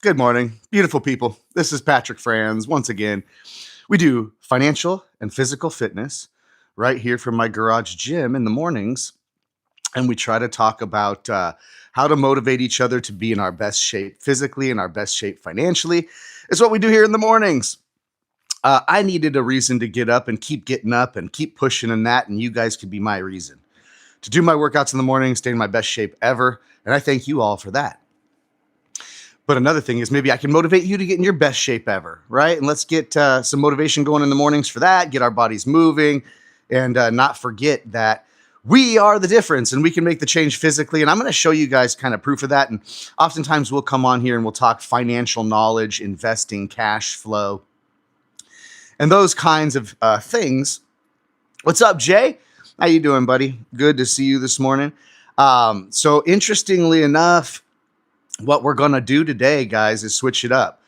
Good morning, beautiful people. This is Patrick Franz once again. We do financial and physical fitness right here from my garage gym in the mornings, and we try to talk about how to motivate each other to be in our best shape physically and our best shape financially. It's what we do here in the mornings. I needed a reason to get up and keep getting up and keep pushing in that, and you guys could be my reason to do my workouts in the morning, stay in my best shape ever. And I thank you all for that. But another thing is maybe I can motivate you to get in your best shape ever, right? And let's get some motivation going in the mornings for that, get our bodies moving, and not forget that we are the difference and we can make the change physically. And I'm going to show you guys kind of proof of that. And oftentimes we'll come on here and we'll talk financial knowledge, investing, cash flow, and those kinds of things. What's up, Jay? How you doing, buddy? Good to see you this morning. So interestingly enough, what we're going to do today, guys, is switch it up.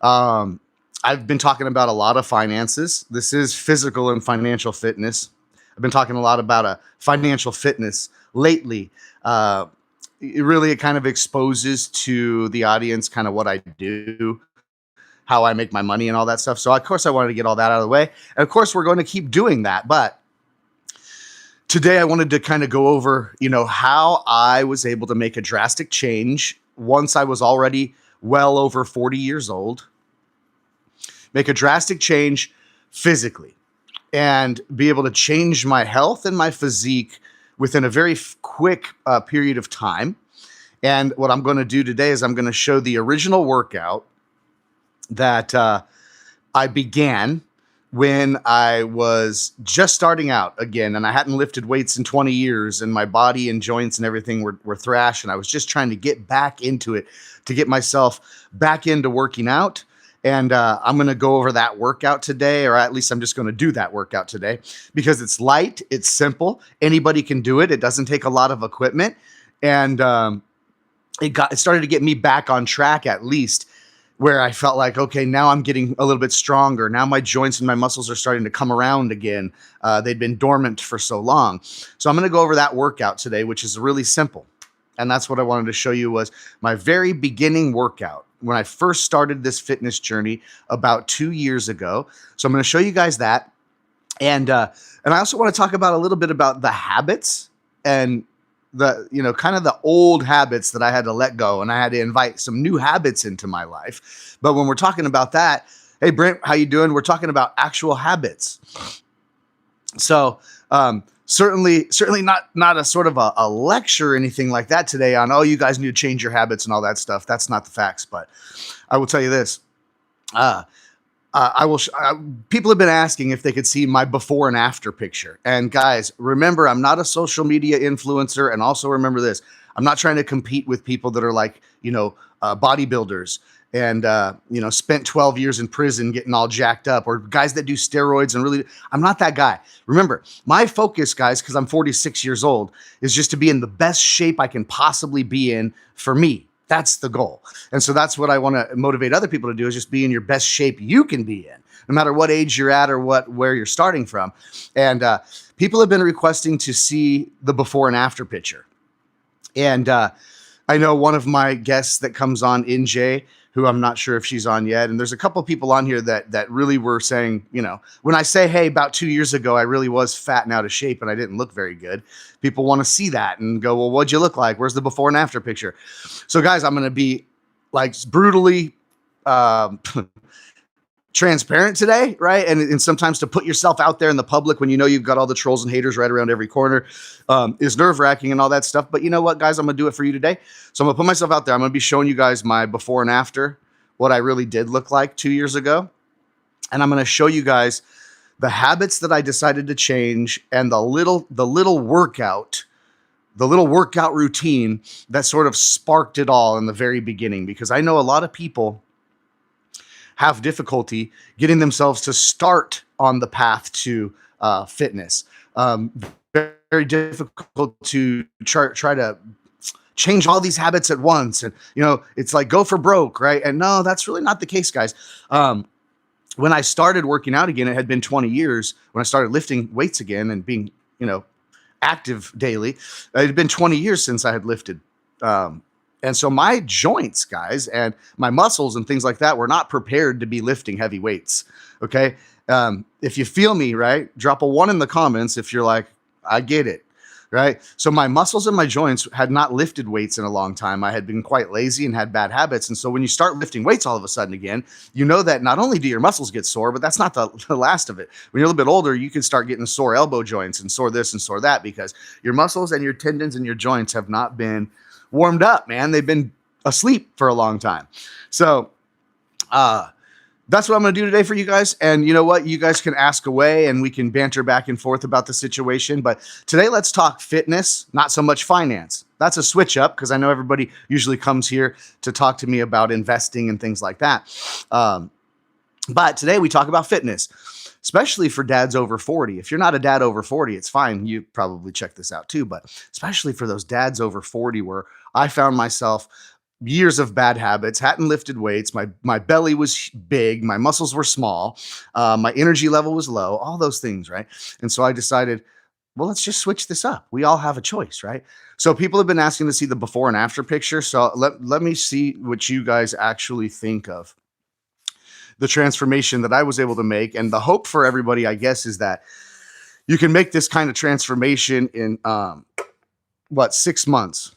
I've been talking about a lot of finances. This is physical and financial fitness. I've been talking a lot about financial fitness lately. It kind of exposes to the audience kind of what I do, how I make my money and all that stuff. So, of course, I wanted to get all that out of the way. And, of course, we're going to keep doing that. But today I wanted to kind of go over, how I was able to make a drastic change once I was already well over 40 years old, make a drastic change physically and be able to change my health and my physique within a very quick period of time. And what I'm going to do today is I'm going to show the original workout that I began when I was just starting out again, and I hadn't lifted weights in 20 years, and my body and joints and everything were thrashed, and I was just trying to get back into it, to get myself back into working out. And I'm going to go over that workout today, or at least I'm just going to do that workout today, because it's light, it's simple, anybody can do it. It doesn't take a lot of equipment, and it started to get me back on track, at least, where I felt like, okay, now I'm getting a little bit stronger. Now my joints and my muscles are starting to come around again. They'd been dormant for so long. So I'm going to go over that workout today, which is really simple. And that's what I wanted to show you, was my very beginning workout when I first started this fitness journey about 2 years ago. So I'm going to show you guys that. And I also want to talk about a little bit about the habits and kind of the old habits that I had to let go, and I had to invite some new habits into my life. But when we're talking about that, hey, Brent, how you doing? We're talking about actual habits. So certainly not a sort of a lecture or anything like that today on, oh, you guys need to change your habits and all that stuff. That's not the facts. But I will tell you this. People have been asking if they could see my before and after picture. And guys, remember, I'm not a social media influencer. And also remember this, I'm not trying to compete with people that are like, bodybuilders and, spent 12 years in prison getting all jacked up, or guys that do steroids. And really, I'm not that guy. Remember, my focus, guys, because I'm 46 years old, is just to be in the best shape I can possibly be in for me. That's the goal. And so that's what I want to motivate other people to do, is just be in your best shape you can be in, no matter what age you're at or where you're starting from. And people have been requesting to see the before and after picture. And I know one of my guests that comes on, NJ, who I'm not sure if she's on yet. And there's a couple of people on here that really were saying, when I say, hey, about 2 years ago, I really was fat and out of shape and I didn't look very good. People want to see that and go, well, what'd you look like? Where's the before and after picture? So guys, I'm going to be like brutally transparent today, right? And sometimes to put yourself out there in the public when you've got all the trolls and haters right around every corner is nerve-wracking and all that stuff. But you know what, guys? I'm going to do it for you today. So I'm going to put myself out there. I'm going to be showing you guys my before and after, what I really did look like 2 years ago. And I'm going to show you guys the habits that I decided to change and the little workout routine that sort of sparked it all in the very beginning. Because I know a lot of people have difficulty getting themselves to start on the path to fitness. Very difficult to try to change all these habits at once. And, it's like go for broke, right? And no, that's really not the case, guys. When I started working out again, it had been 20 years. When I started lifting weights again and being, active daily, it had been 20 years since I had lifted. And so my joints, guys, and my muscles and things like that were not prepared to be lifting heavy weights. Okay. If you feel me, right, drop a 1 in the comments if you're like, I get it. Right. So my muscles and my joints had not lifted weights in a long time. I had been quite lazy and had bad habits. And so when you start lifting weights all of a sudden again, you know that not only do your muscles get sore, but that's not the last of it. When you're a little bit older, you can start getting sore elbow joints and sore this and sore that because your muscles and your tendons and your joints have not been warmed up, man. They've been asleep for a long time. So, that's what I'm going to do today for you guys. And you know what? You guys can ask away and we can banter back and forth about the situation. But today, let's talk fitness, not so much finance. That's a switch up because I know everybody usually comes here to talk to me about investing and things like that. But today we talk about fitness, especially for dads over 40. If you're not a dad over 40, it's fine. You probably check this out too. But especially for those dads over 40 where I found myself years of bad habits, hadn't lifted weights. My belly was big. My muscles were small. My energy level was low, all those things. Right. And so I decided, well, let's just switch this up. We all have a choice. Right. So people have been asking to see the before and after picture. So let me see what you guys actually think of the transformation that I was able to make. And the hope for everybody, I guess, is that you can make this kind of transformation in 6 months.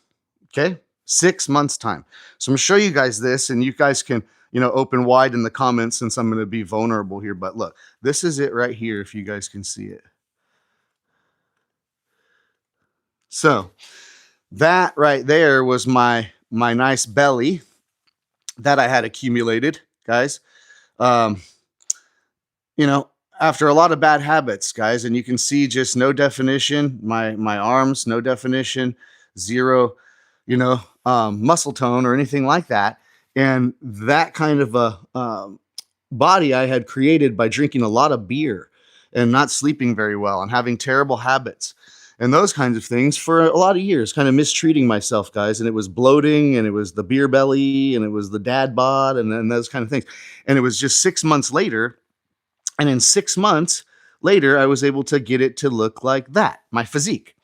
Okay. 6 months time. So I'm gonna show you guys this and you guys can, open wide in the comments since I'm going to be vulnerable here. But look, this is it right here. If you guys can see it. So that right there was my nice belly that I had accumulated, guys. After a lot of bad habits, guys, and you can see just no definition, my arms, no definition, zero, muscle tone or anything like that. And that kind of a body I had created by drinking a lot of beer and not sleeping very well and having terrible habits and those kinds of things for a lot of years, kind of mistreating myself, guys. And it was bloating and it was the beer belly and it was the dad bod and then those kind of things. And it was just 6 months later. And in 6 months later, I was able to get it to look like that, my physique.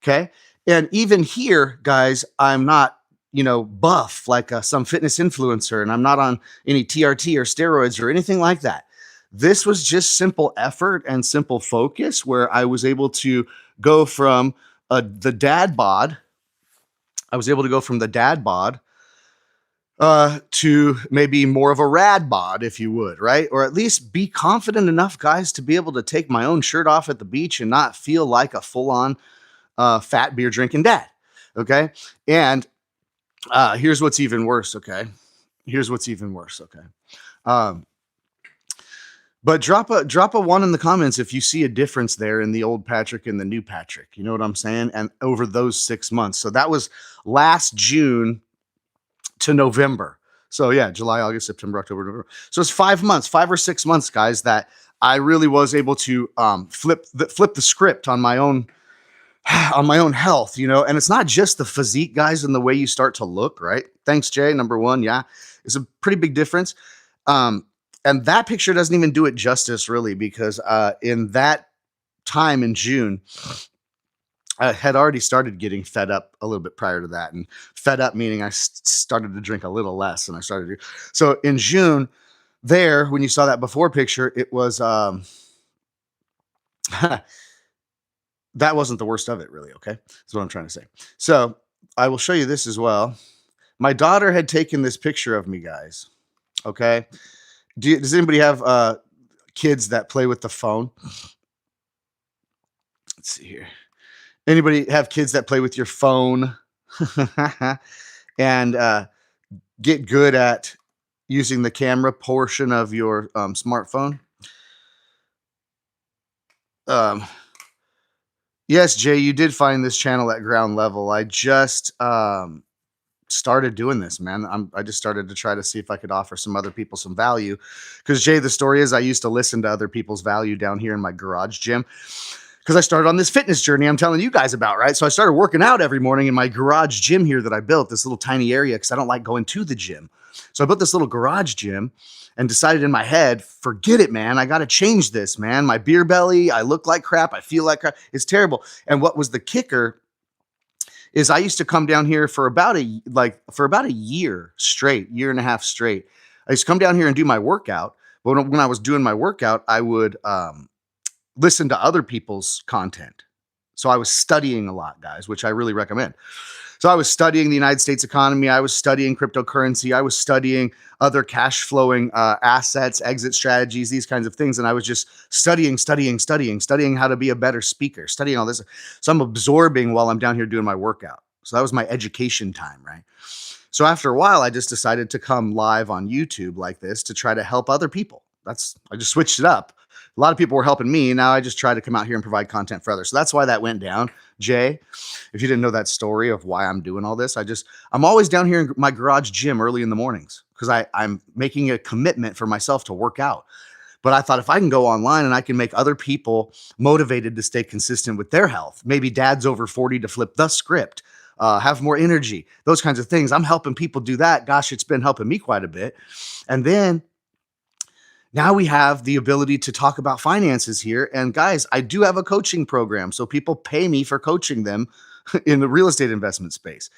Okay. And even here, guys, I'm not, buff like some fitness influencer, and I'm not on any TRT or steroids or anything like that. This was just simple effort and simple focus where I was able to go from the dad bod. I was able to go from the dad bod to maybe more of a rad bod, if you would, right? Or at least be confident enough, guys, to be able to take my own shirt off at the beach and not feel like a full-on fat beer drinking dad. Okay. And here's what's even worse. Okay. But drop a 1 in the comments if you see a difference there in the old Patrick and the new Patrick. You know what I'm saying? And over those 6 months. So that was last June to November. So yeah, July, August, September, October, November. So it's 5 months, 5 or 6 months, guys, that I really was able to flip the script on my own health, and it's not just the physique, guys, and the way you start to look, right? Thanks, Jay. Number 1. Yeah. It's a pretty big difference. And that picture doesn't even do it justice really, because in that time in June, I had already started getting fed up a little bit prior to that. And fed up meaning I started to drink a little less than I started to do. So in June there, when you saw that before picture, it was, that wasn't the worst of it really. Okay. That's what I'm trying to say. So I will show you this as well. My daughter had taken this picture of me, guys. Okay. Does anybody have kids that play with the phone? Let's see here. Anybody have kids that play with your phone and get good at using the camera portion of your smartphone? Yes, Jay, you did find this channel at ground level. I just started doing this, man. I just started to try to see if I could offer some other people some value. Because Jay, the story is I used to listen to other people's value down here in my garage gym. Because I started on this fitness journey I'm telling you guys about, right? So I started working out every morning in my garage gym here that I built, this little tiny area, because I don't like going to the gym. So I built this little garage gym and decided in my head, forget it, man. I got to change this, man. My beer belly, I look like crap. I feel like crap. It's terrible. And what was the kicker is I used to come down here for about a year straight, year and a half straight. I used to come down here and do my workout. But when I was doing my workout, I would listen to other people's content. So I was studying a lot, guys, which I really recommend. So I was studying the United States economy. I was studying cryptocurrency. I was studying other cash flowing assets, exit strategies, these kinds of things. And I was just studying how to be a better speaker, studying all this. So I'm absorbing while I'm down here doing my workout. So that was my education time, right? So after a while, I just decided to come live on YouTube like this to try to help other people. I just switched it up. A lot of people were helping me. Now I just try to come out here and provide content for others. So that's why that went down. Jay, if you didn't know that story of why I'm doing all this, I'm always down here in my garage gym early in the mornings because I'm making a commitment for myself to work out. But I thought if I can go online and I can make other people motivated to stay consistent with their health, maybe dads over 40 to flip the script, have more energy, those kinds of things. I'm helping people do that. Gosh, it's been helping me quite a bit. And then now we have the ability to talk about finances here. And guys, I do have a coaching program. So people pay me for coaching them in the real estate investment space.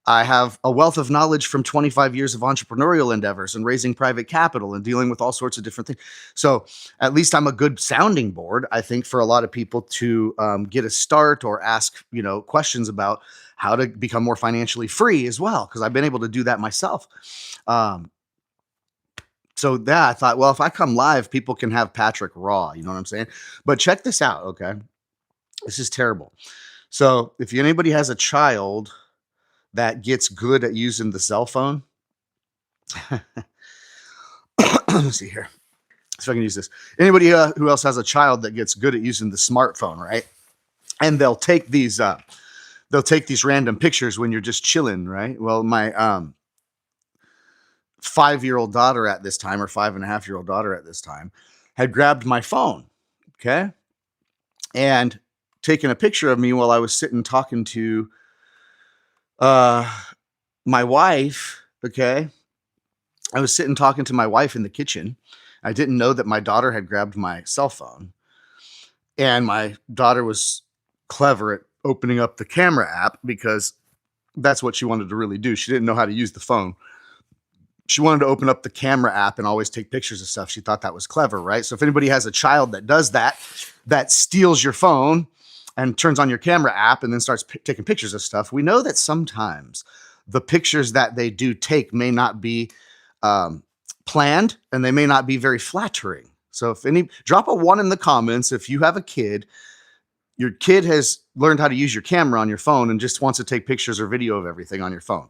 I have a wealth of knowledge from 25 years of entrepreneurial endeavors and raising private capital and dealing with all sorts of different things. So at least I'm a good sounding board, I think, for a lot of people to get a start or ask, questions about how to become more financially free as well, because I've been able to do that myself. So I thought, well, if I come live, people can have Patrick raw, you know what I'm saying? But check this out, okay? This is terrible. So if anybody has a child that gets good at using the cell phone, let's see here. So I can use this. Anybody who else has a child that gets good at using the smartphone, right? And they'll take these random pictures when you're just chilling, right? Well, my 5-year-old daughter at this time, or 5.5-year-old daughter at this time, had grabbed my phone, okay, and taken a picture of me while I was sitting talking to my wife, okay. I was sitting talking to my wife in the kitchen. I didn't know that my daughter had grabbed my cell phone, and my daughter was clever at opening up the camera app because that's what she wanted to really do. She didn't know how to use the phone. She wanted to open up the camera app and always take pictures of stuff. She thought that was clever, right? So if anybody has a child that does that steals your phone and turns on your camera app and then starts taking pictures of stuff, we know that sometimes the pictures that they do take may not be planned, and they may not be very flattering. So drop a 1 in the comments if you have a kid, your kid has learned how to use your camera on your phone and just wants to take pictures or video of everything on your phone.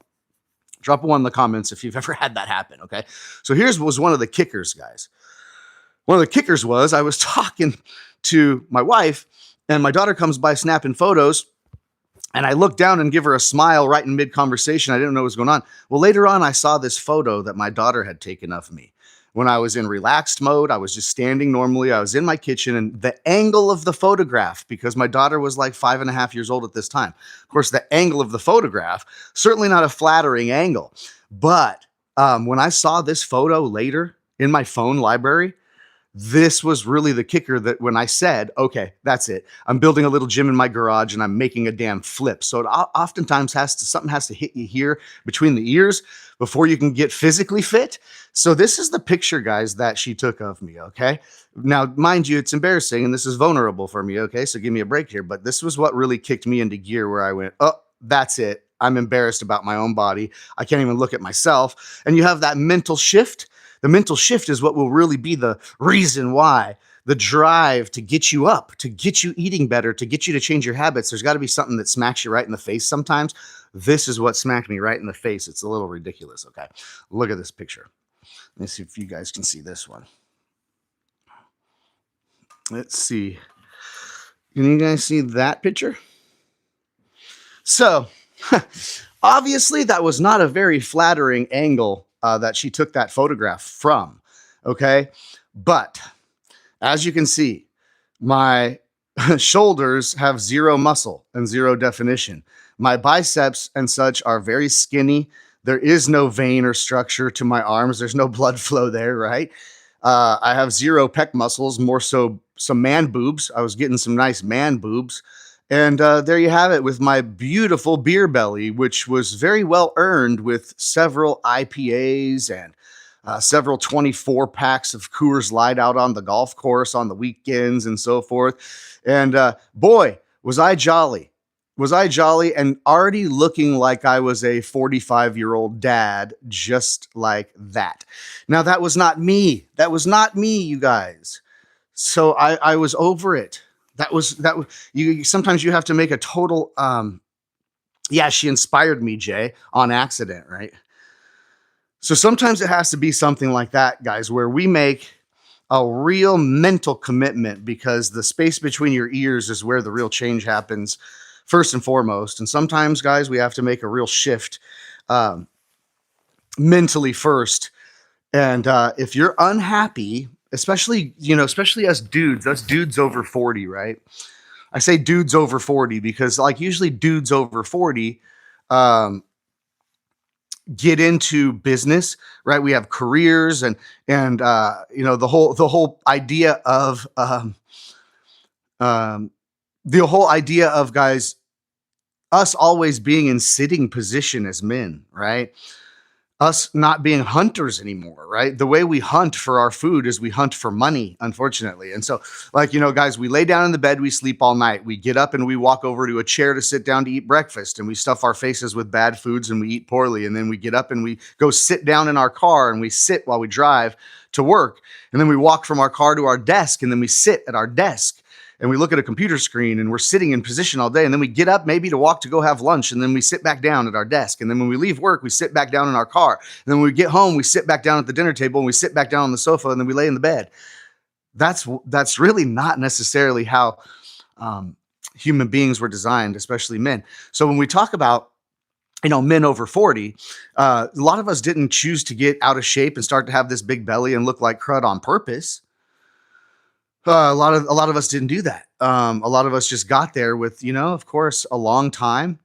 Drop a 1 in the comments if you've ever had that happen, okay? So was one of the kickers, guys. One of the kickers was I was talking to my wife, and my daughter comes by snapping photos, and I look down and give her a smile right in mid-conversation. I didn't know what was going on. Well, later on, I saw this photo that my daughter had taken of me. When I was in relaxed mode, I was just standing normally. I was in my kitchen, and the angle of the photograph, because my daughter was like 5.5 years old at this time. Of course, the angle of the photograph, certainly not a flattering angle. But when I saw this photo later in my phone library, this was really the kicker, that when I said, okay, that's it. I'm building a little gym in my garage and I'm making a damn flip. So it oftentimes something has to hit you here between the ears before you can get physically fit. So this is the picture, guys, that she took of me, okay? Now, mind you, it's embarrassing and this is vulnerable for me, okay? So give me a break here. But this was what really kicked me into gear, where I went, oh, that's it. I'm embarrassed about my own body. I can't even look at myself. And you have that mental shift. The mental shift is what will really be the reason why, the drive to get you up, to get you eating better, to get you to change your habits. There's got to be something that smacks you right in the face sometimes. This is what smacked me right in the face. It's a little ridiculous, okay? Look at this picture. Let me see if you guys can see this one. Let's see. Can you guys see that picture? So, obviously, that was not a very flattering angle that she took that photograph from, okay? But as you can see, my shoulders have zero muscle and zero definition. My biceps and such are very skinny. There is no vein or structure to my arms. There's no blood flow there, right? I have zero pec muscles, more so some man boobs. I was getting some nice man boobs. And there you have it with my beautiful beer belly, which was very well earned with several IPAs and several 24 packs of Coors Light out on the golf course on the weekends and so forth. And boy, was I jolly. Was I jolly and already looking like I was a 45-year-old dad, just like that. Now, that was not me. That was not me, you guys. So I was over it. That was you. Sometimes you have to make a total. Yeah, she inspired me, Jay, on accident, right? So sometimes it has to be something like that, guys, where we make a real mental commitment because the space between your ears is where the real change happens, first and foremost. And sometimes, guys, we have to make a real shift um, mentally first. And if you're unhappy, especially us dudes over 40, right? I say dudes over 40 because like usually dudes over 40 um, get into business, right? We have careers and the whole idea of um, guys, us always being in sitting position as men, right? Us not being hunters anymore, right? The way we hunt for our food is we hunt for money, unfortunately. And so, like, guys, we lay down in the bed, we sleep all night. We get up and we walk over to a chair to sit down to eat breakfast, and we stuff our faces with bad foods and we eat poorly. And then we get up and we go sit down in our car and we sit while we drive to work. And then we walk from our car to our desk and then we sit at our desk and we look at a computer screen and we're sitting in position all day. And then we get up maybe to walk to go have lunch. And then we sit back down at our desk. And then when we leave work, we sit back down in our car. And then when we get home, we sit back down at the dinner table and we sit back down on the sofa and then we lay in the bed. That's really not necessarily how human beings were designed, especially men. So when we talk about men over 40, a lot of us didn't choose to get out of shape and start to have this big belly and look like crud on purpose. A lot of us didn't do that. A lot of us just got there with, of course, a long time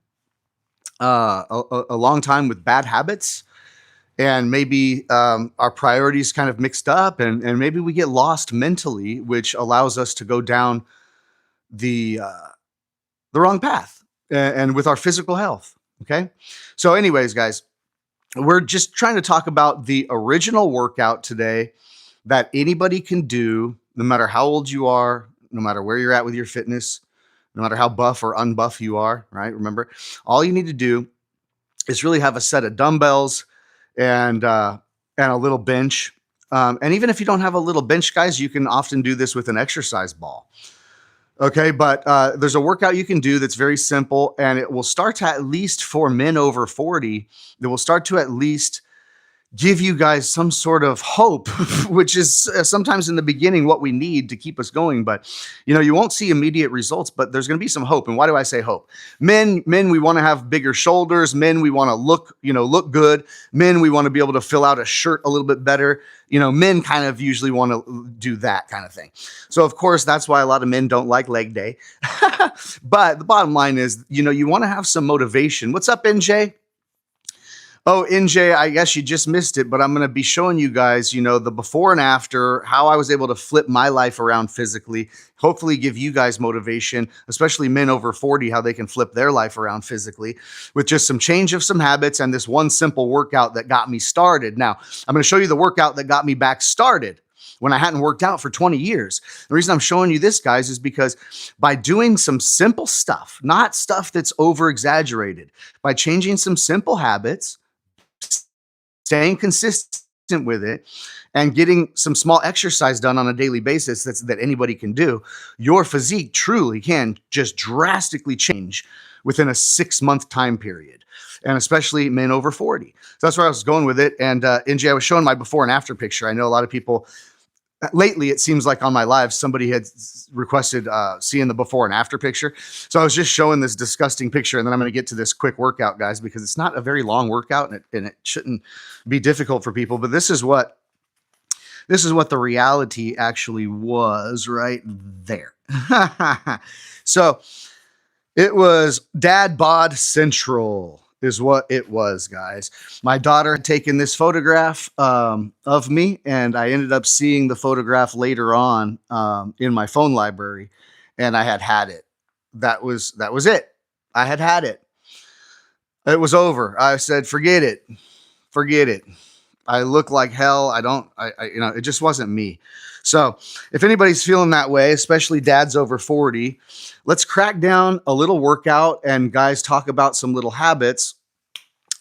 with bad habits, and maybe our priorities kind of mixed up, and maybe we get lost mentally, which allows us to go down the wrong path, and with our physical health. Okay, so anyways, guys, we're just trying to talk about the original workout today that anybody can do, no matter how old you are, no matter where you're at with your fitness, no matter how buff or unbuff you are, right? Remember, all you need to do is really have a set of dumbbells and a little bench. And even if you don't have a little bench, guys, you can often do this with an exercise ball. Okay, but there's a workout you can do that's very simple, and it will start to, at least for men over 40, it will start to at least give you guys some sort of hope, which is sometimes in the beginning what we need to keep us going. But you won't see immediate results, but there's going to be some hope. And why do I say hope? Men, we want to have bigger shoulders. Men, we want to look good. Men, we want to be able to fill out a shirt a little bit better. Men kind of usually want to do that kind of thing. So of course, that's why a lot of men don't like leg day. But the bottom line is, you want to have some motivation. What's up, NJ? Oh, NJ, I guess you just missed it, but I'm going to be showing you guys, the before and after, how I was able to flip my life around physically, hopefully give you guys motivation, especially men over 40, how they can flip their life around physically with just some change of some habits and this one simple workout that got me started. Now, I'm going to show you the workout that got me back started when I hadn't worked out for 20 years. The reason I'm showing you this, guys, is because by doing some simple stuff, not stuff that's over exaggerated, by changing some simple habits, staying consistent with it, and getting some small exercise done on a daily basis that anybody can do, your physique truly can just drastically change within a 6-month time period, and especially men over 40. So that's where I was going with it. And NJ, I was showing my before and after picture. I know a lot of people lately, it seems like on my live, somebody had requested seeing the before and after picture. So I was just showing this disgusting picture, and then I'm going to get to this quick workout, guys, because it's not a very long workout, and it shouldn't be difficult for people. But this is what the reality actually was right there. So it was Dad Bod Central is what it was, guys. My daughter had taken this photograph of me, and I ended up seeing the photograph later on in my phone library, and I had it. that was it. I had it. It was over. I said, forget it. Forget it. I look like hell. It just wasn't me. So if anybody's feeling that way, especially dads over 40, let's crack down a little workout and guys talk about some little habits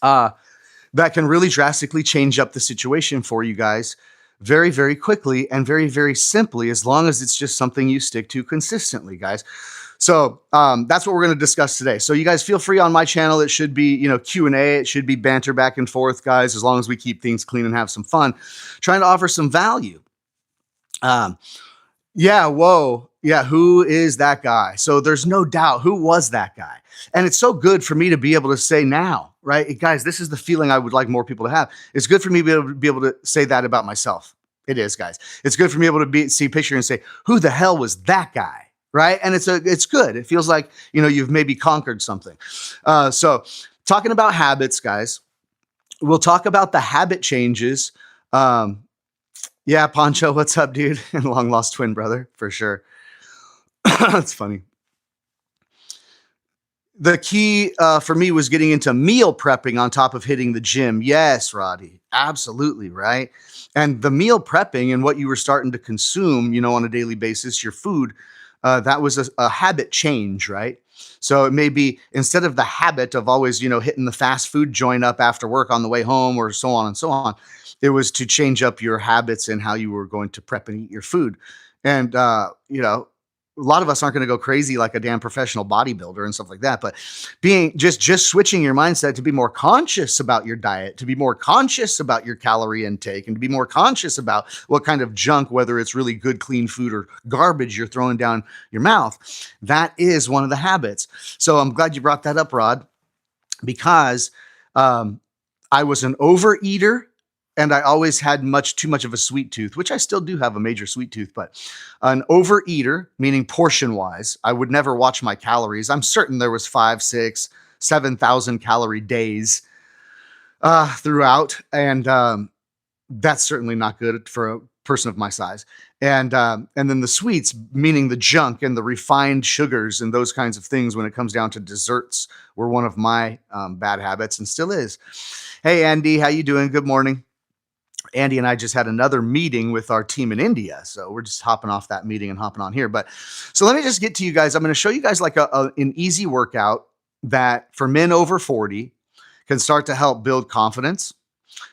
that can really drastically change up the situation for you guys very, very quickly and very, very simply, as long as it's just something you stick to consistently, guys. So that's what we're going to discuss today. So you guys feel free on my channel. It should be, Q&A. It should be banter back and forth, guys, as long as we keep things clean and have some fun, trying to offer some value. Yeah, whoa. Yeah, who is that guy? So there's no doubt who was that guy. And it's so good for me to be able to say now, right? Guys, this is the feeling I would like more people to have. It's good for me to be able to say that about myself. It is, guys. It's good for me to see a picture and say, who the hell was that guy? Right? And it's good. It feels like, you've maybe conquered something. So talking about habits, guys, we'll talk about the habit changes. Yeah, Poncho, what's up, dude? And long lost twin brother, for sure. That's funny. The key for me was getting into meal prepping on top of hitting the gym. Yes, Roddy, absolutely, right? And the meal prepping and what you were starting to consume, on a daily basis, your food, that was a habit change, right? So it may be, instead of the habit of always, hitting the fast food joint up after work on the way home or so on and so on, it was to change up your habits and how you were going to prep and eat your food. And, a lot of us aren't going to go crazy like a damn professional bodybuilder and stuff like that, but being just switching your mindset to be more conscious about your diet, to be more conscious about your calorie intake, and to be more conscious about what kind of junk, whether it's really good, clean food or garbage you're throwing down your mouth. That is one of the habits. So I'm glad you brought that up, Rod, because I was an overeater. And I always had too much of a sweet tooth, which I still do have a major sweet tooth, but an overeater, meaning portion wise, I would never watch my calories. I'm certain there was 5, 6, 7,000 calorie days throughout. And that's certainly not good for a person of my size. And then the sweets, meaning the junk and the refined sugars and those kinds of things when it comes down to desserts, were one of my bad habits and still is. Hey, Andy, how you doing? Good morning. Andy and I just had another meeting with our team in India. So we're just hopping off that meeting and hopping on here. But so let me just get to you guys. I'm going to show you guys like an easy workout that for men over 40 can start to help build confidence,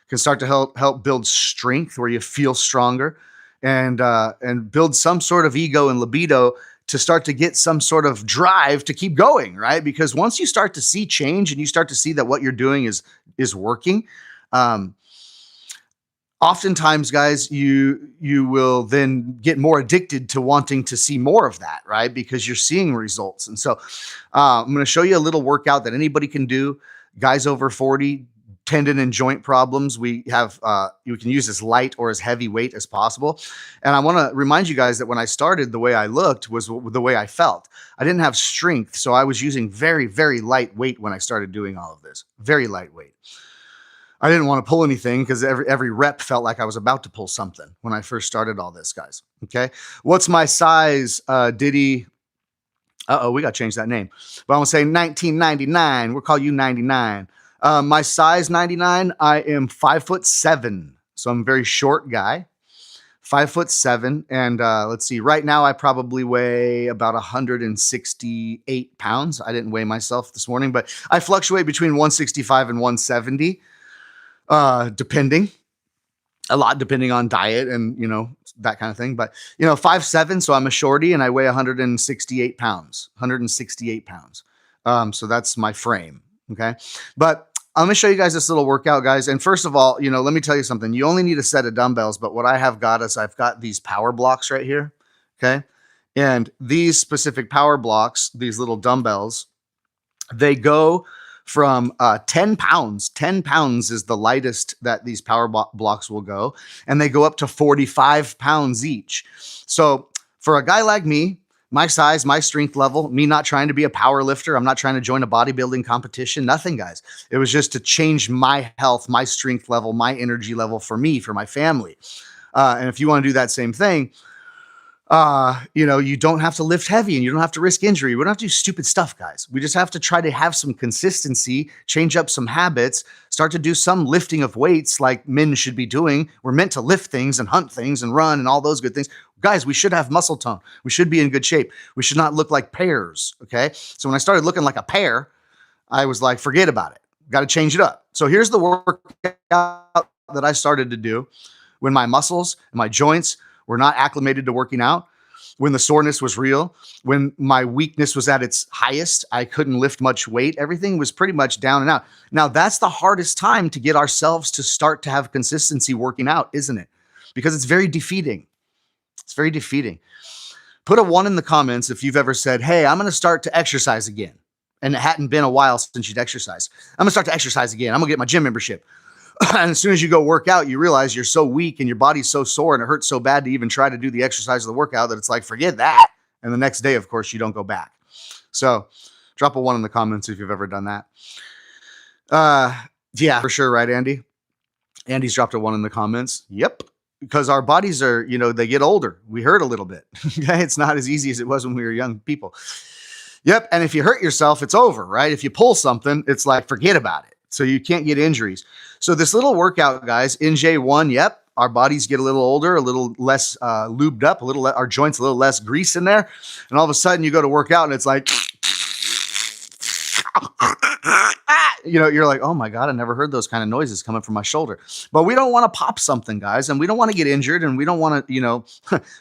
can start to help build strength where you feel stronger, and build some sort of ego and libido to start to get some sort of drive to keep going, right? Because once you start to see change and you start to see that what you're doing is working, oftentimes, guys, you will then get more addicted to wanting to see more of that, right? Because you're seeing results. And so I'm going to show you a little workout that anybody can do. Guys over 40, tendon and joint problems, we have, you can use as light or as heavy weight as possible. And I want to remind you guys that when I started, the way I looked was the way I felt. I didn't have strength, so I was using very, very light weight when I started doing all of this. Very lightweight. I didn't want to pull anything because every rep felt like I was about to pull something when I first started all this, guys. Okay. What's my size? Diddy. We got to change that name. But I'm going to say 1999. We'll call you 99. My size 99. I am 5'7". So I'm a very short guy. 5'7". And let's see, right now I probably weigh about 168 pounds. I didn't weigh myself this morning, but I fluctuate between 165 and 170. Depending on diet and, that kind of thing. But, 5'7", so I'm a shorty and I weigh 168 pounds. So that's my frame. Okay. But I'm going to show you guys this little workout, guys. And first of all, let me tell you something. You only need a set of dumbbells, but what I have got is I've got these power blocks right here. Okay. And these specific power blocks, these little dumbbells, they go from 10 pounds. 10 pounds is the lightest that these power blocks will go. And they go up to 45 pounds each. So for a guy like me, my size, my strength level, me not trying to be a power lifter, I'm not trying to join a bodybuilding competition, nothing, guys. It was just to change my health, my strength level, my energy level for me, for my family. And if you want to do that same thing, You don't have to lift heavy and you don't have to risk injury. We don't have to do stupid stuff, guys. We just have to try to have some consistency, change up some habits, start to do some lifting of weights like men should be doing. We're meant to lift things and hunt things and run and all those good things. Guys, we should have muscle tone. We should be in good shape. We should not look like pears, okay? So when I started looking like a pear, I was like, forget about it. Got to change it up. So here's the workout that I started to do when my muscles and my joints were not acclimated to working out, when the soreness was real, when my weakness was at its highest, I couldn't lift much weight. Everything was pretty much down and out. Now, that's the hardest time to get ourselves to start to have consistency working out, isn't it? Because it's very defeating. It's very defeating. Put a 1 in the comments if you've ever said, hey, I'm going to start to exercise again. And it hadn't been a while since you'd exercised. I'm going to start to exercise again. I'm going to get my gym membership. And as soon as you go work out, you realize you're so weak and your body's so sore and it hurts so bad to even try to do the exercise of the workout that it's like, forget that. And the next day, of course, you don't go back. So drop a 1 in the comments if you've ever done that. Yeah, for sure. Right, Andy? Andy's dropped a 1 in the comments. Yep. Because our bodies are, they get older. We hurt a little bit. Okay. It's not as easy as it was when we were young people. Yep. And if you hurt yourself, it's over, right? If you pull something, it's like, forget about it. So you can't get injuries. So this little workout, guys, in J1, yep, our bodies get a little older, a little less lubed up, our joints a little less grease in there. And all of a sudden you go to work out and it's like, you're like, oh my God, I never heard those kind of noises coming from my shoulder. But we don't want to pop something, guys, and we don't want to get injured, and we don't want to,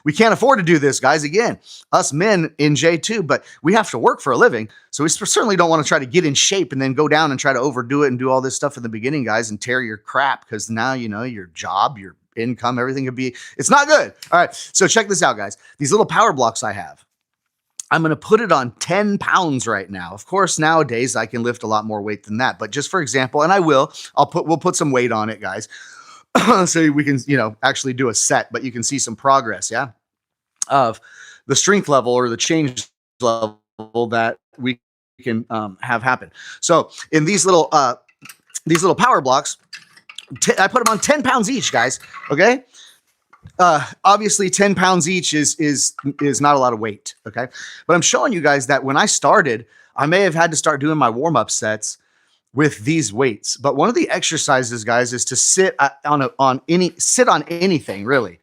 we can't afford to do this, guys. Again, us men in J2, but we have to work for a living. So we certainly don't want to try to get in shape and then go down and try to overdo it and do all this stuff in the beginning, guys, and tear your crap, because now, your job, your income, everything could be, it's not good. All right. So check this out, guys. These little power blocks I have, I'm going to put it on 10 pounds right now. Of course, nowadays I can lift a lot more weight than that, but just for example, and we'll put some weight on it, guys. So we can, actually do a set, but you can see some progress. Yeah. Of the strength level or the change level that we can have happen. So in these little power blocks, I put them on 10 pounds each, guys. Okay. Obviously 10 pounds each is not a lot of weight. Okay. But I'm showing you guys that when I started, I may have had to start doing my warm-up sets with these weights. But one of the exercises, guys, is to sit on anything, really.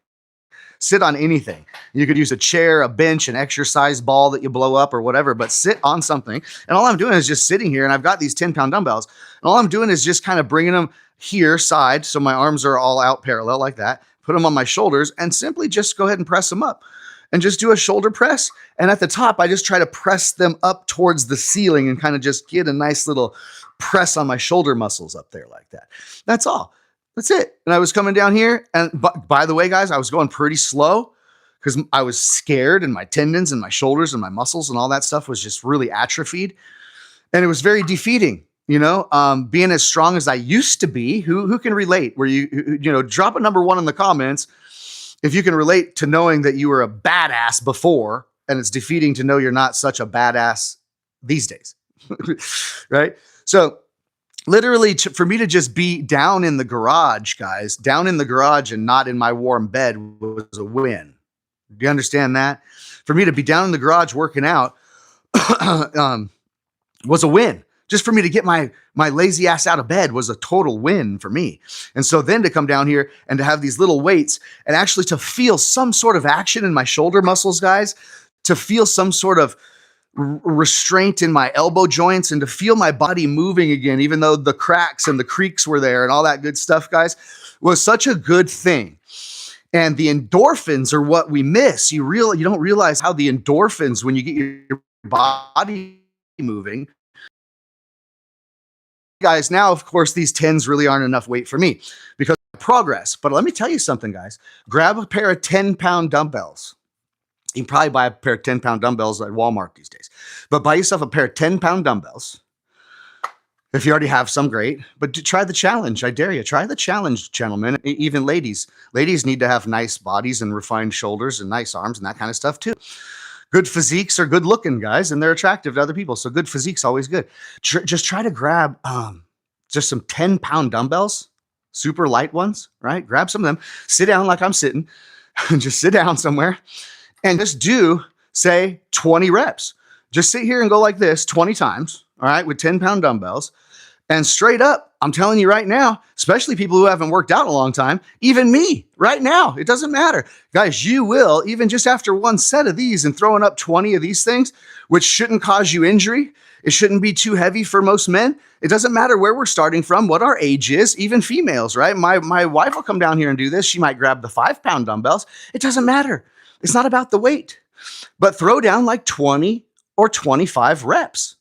Sit on anything. You could use a chair, a bench, an exercise ball that you blow up or whatever, but sit on something. And all I'm doing is just sitting here, and I've got these 10-pound dumbbells. And all I'm doing is just kind of bringing them here side, so my arms are all out parallel like that. Put them on my shoulders and simply just go ahead and press them up and just do a shoulder press. And at the top, I just try to press them up towards the ceiling and kind of just get a nice little press on my shoulder muscles up there like that. That's all. That's it. And I was coming down here. And by the way, guys, I was going pretty slow because I was scared, and my tendons and my shoulders and my muscles and all that stuff was just really atrophied. And it was very defeating. Being as strong as I used to be, who can relate? Where drop a number 1 in the comments if you can relate to knowing that you were a badass before, and it's defeating to know you're not such a badass these days, right? So literally for me to just be down in the garage, guys, down in the garage and not in my warm bed was a win. Do you understand that? For me to be down in the garage working out was a win. Just for me to get my lazy ass out of bed was a total win for me. And so then to come down here and to have these little weights and actually to feel some sort of action in my shoulder muscles, guys, to feel some sort of restraint in my elbow joints and to feel my body moving again, even though the cracks and the creaks were there and all that good stuff, guys, was such a good thing. And the endorphins are what we miss. You don't realize how the endorphins, when you get your body moving, guys, now, of course, these 10s really aren't enough weight for me because of progress. But let me tell you something, guys. Grab a pair of 10-pound dumbbells. You can probably buy a pair of 10-pound dumbbells at Walmart these days. But buy yourself a pair of 10-pound dumbbells. If you already have some, great. But try the challenge. I dare you. Try the challenge, gentlemen. Even ladies. Ladies need to have nice bodies and refined shoulders and nice arms and that kind of stuff, too. Good physiques are good looking, guys, and they're attractive to other people. So good physique's always good. Just try to grab just some 10-pound dumbbells, super light ones, right? Grab some of them, sit down like I'm sitting, just sit down somewhere and just do, say, 20 reps. Just sit here and go like this 20 times, all right, with 10-pound dumbbells. And straight up, I'm telling you right now, especially people who haven't worked out in a long time, even me right now, it doesn't matter. Guys, you will, even just after one set of these and throwing up 20 of these things, which shouldn't cause you injury. It shouldn't be too heavy for most men. It doesn't matter where we're starting from, what our age is, even females, right? My wife will come down here and do this. She might grab the 5-pound dumbbells. It doesn't matter. It's not about the weight, but throw down like 20 or 25 reps.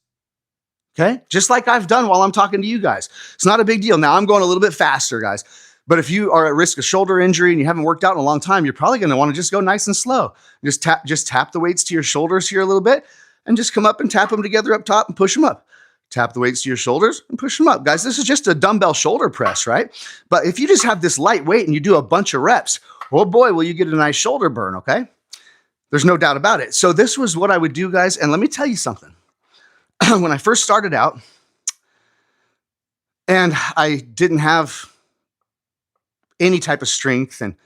Okay, just like I've done while I'm talking to you guys. It's not a big deal. Now I'm going a little bit faster, guys. But if you are at risk of shoulder injury and you haven't worked out in a long time, you're probably going to want to just go nice and slow. Just tap the weights to your shoulders here a little bit and just come up and tap them together up top and push them up. Tap the weights to your shoulders and push them up. Guys, this is just a dumbbell shoulder press, right? But if you just have this light weight and you do a bunch of reps, oh boy, will you get a nice shoulder burn, okay? There's no doubt about it. So this was what I would do, guys. And let me tell you something. When I first started out and I didn't have any type of strength and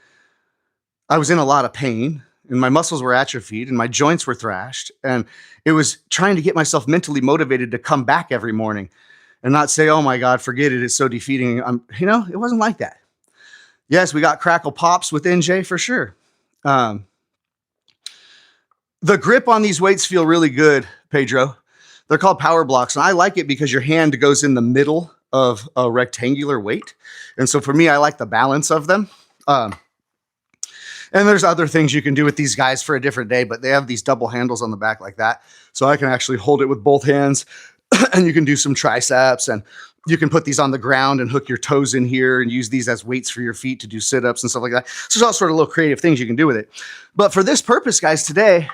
I was in a lot of pain and my muscles were atrophied and my joints were thrashed, and it was trying to get myself mentally motivated to come back every morning and not say, oh my God, forget it. It's so defeating. It wasn't like that. Yes, we got crackle pops with NJ for sure. The grip on these weights feel really good, Pedro. They're called power blocks, and I like it because your hand goes in the middle of a rectangular weight. And so for me, I like the balance of them. And there's other things you can do with these guys for a different day, but they have these double handles on the back like that. So I can actually hold it with both hands, and you can do some triceps, and you can put these on the ground and hook your toes in here and use these as weights for your feet to do sit-ups and stuff like that. So there's all sort of little creative things you can do with it. But for this purpose, guys, today,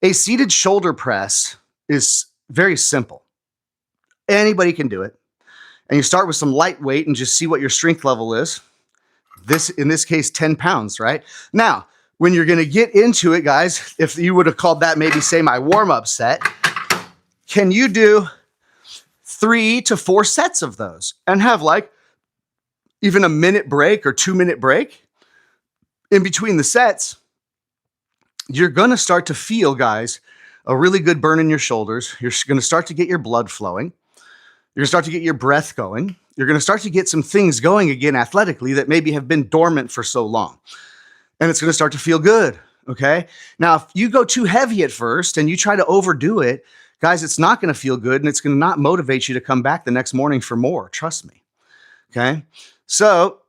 a seated shoulder press is very simple. Anybody can do it. And you start with some lightweight and just see what your strength level is. In this case, 10 pounds, right? Now, when you're going to get into it, guys, if you would have called that maybe, say, my warm-up set, can you do 3 to 4 sets of those and have like even a minute break or 2-minute break in between the sets? You're going to start to feel, guys, a really good burn in your shoulders. You're going to start to get your blood flowing. You're going to start to get your breath going. You're going to start to get some things going again athletically that maybe have been dormant for so long. And it's going to start to feel good, okay? Now, if you go too heavy at first and you try to overdo it, guys, it's not going to feel good, and it's going to not motivate you to come back the next morning for more. Trust me, okay? So,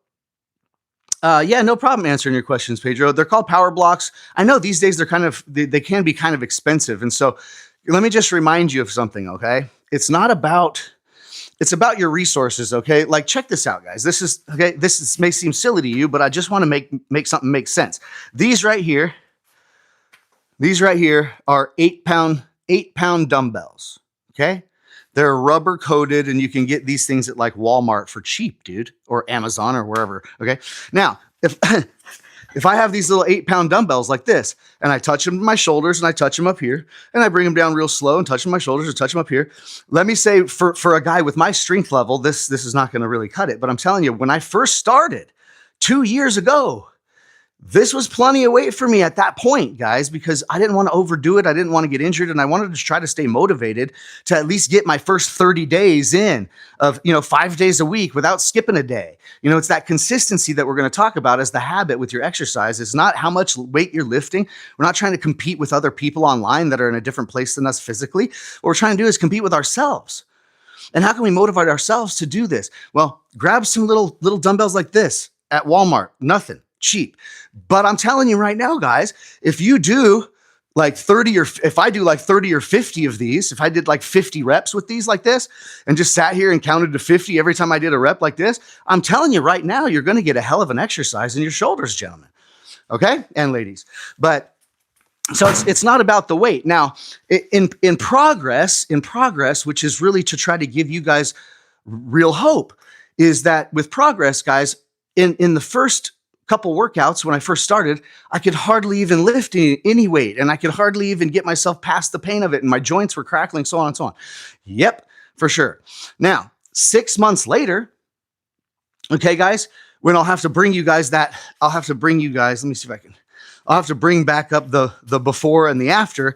yeah, no problem answering your questions, Pedro. They're called power blocks. I know these days they can be kind of expensive. And so let me just remind you of something, okay? It's about your resources, okay? Like, check this out, guys. This may seem silly to you, but I just want to make something make sense. These right here are 8-pound dumbbells, okay? They're rubber coated, and you can get these things at like Walmart for cheap, dude, or Amazon or wherever, okay? Now, if I have these little 8-pound dumbbells like this, and I touch them to my shoulders, and I touch them up here, and I bring them down real slow and touch them to my shoulders or touch them up here, let me say for a guy with my strength level, this is not going to really cut it. But I'm telling you, when I first started 2 years ago, this was plenty of weight for me at that point, guys, because I didn't want to overdo it. I didn't want to get injured, and I wanted to try to stay motivated to at least get my first 30 days in of, 5 days a week without skipping a day. It's that consistency that we're going to talk about as the habit with your exercise. It's not how much weight you're lifting. We're not trying to compete with other people online that are in a different place than us physically. What we're trying to do is compete with ourselves. And how can we motivate ourselves to do this? Well, grab some little dumbbells like this at Walmart. Nothing. Cheap. But I'm telling you right now, guys, if you do like 30 or if I do like 30 or 50 of these, if I did like 50 reps with these like this and just sat here and counted to 50 every time I did a rep like this, I'm telling you right now, you're going to get a hell of an exercise in your shoulders, gentlemen. Okay? And ladies. But so it's not about the weight. Now, in progress, which is really to try to give you guys real hope, is that with progress, guys, in the first couple workouts when I first started, I could hardly even lift any weight, and I could hardly even get myself past the pain of it, and my joints were crackling, so on and so on. Yep, for sure. Now, 6 months later, okay, guys, when I'll have to bring you guys, let me see if I can, I'll have to bring back up the before and the after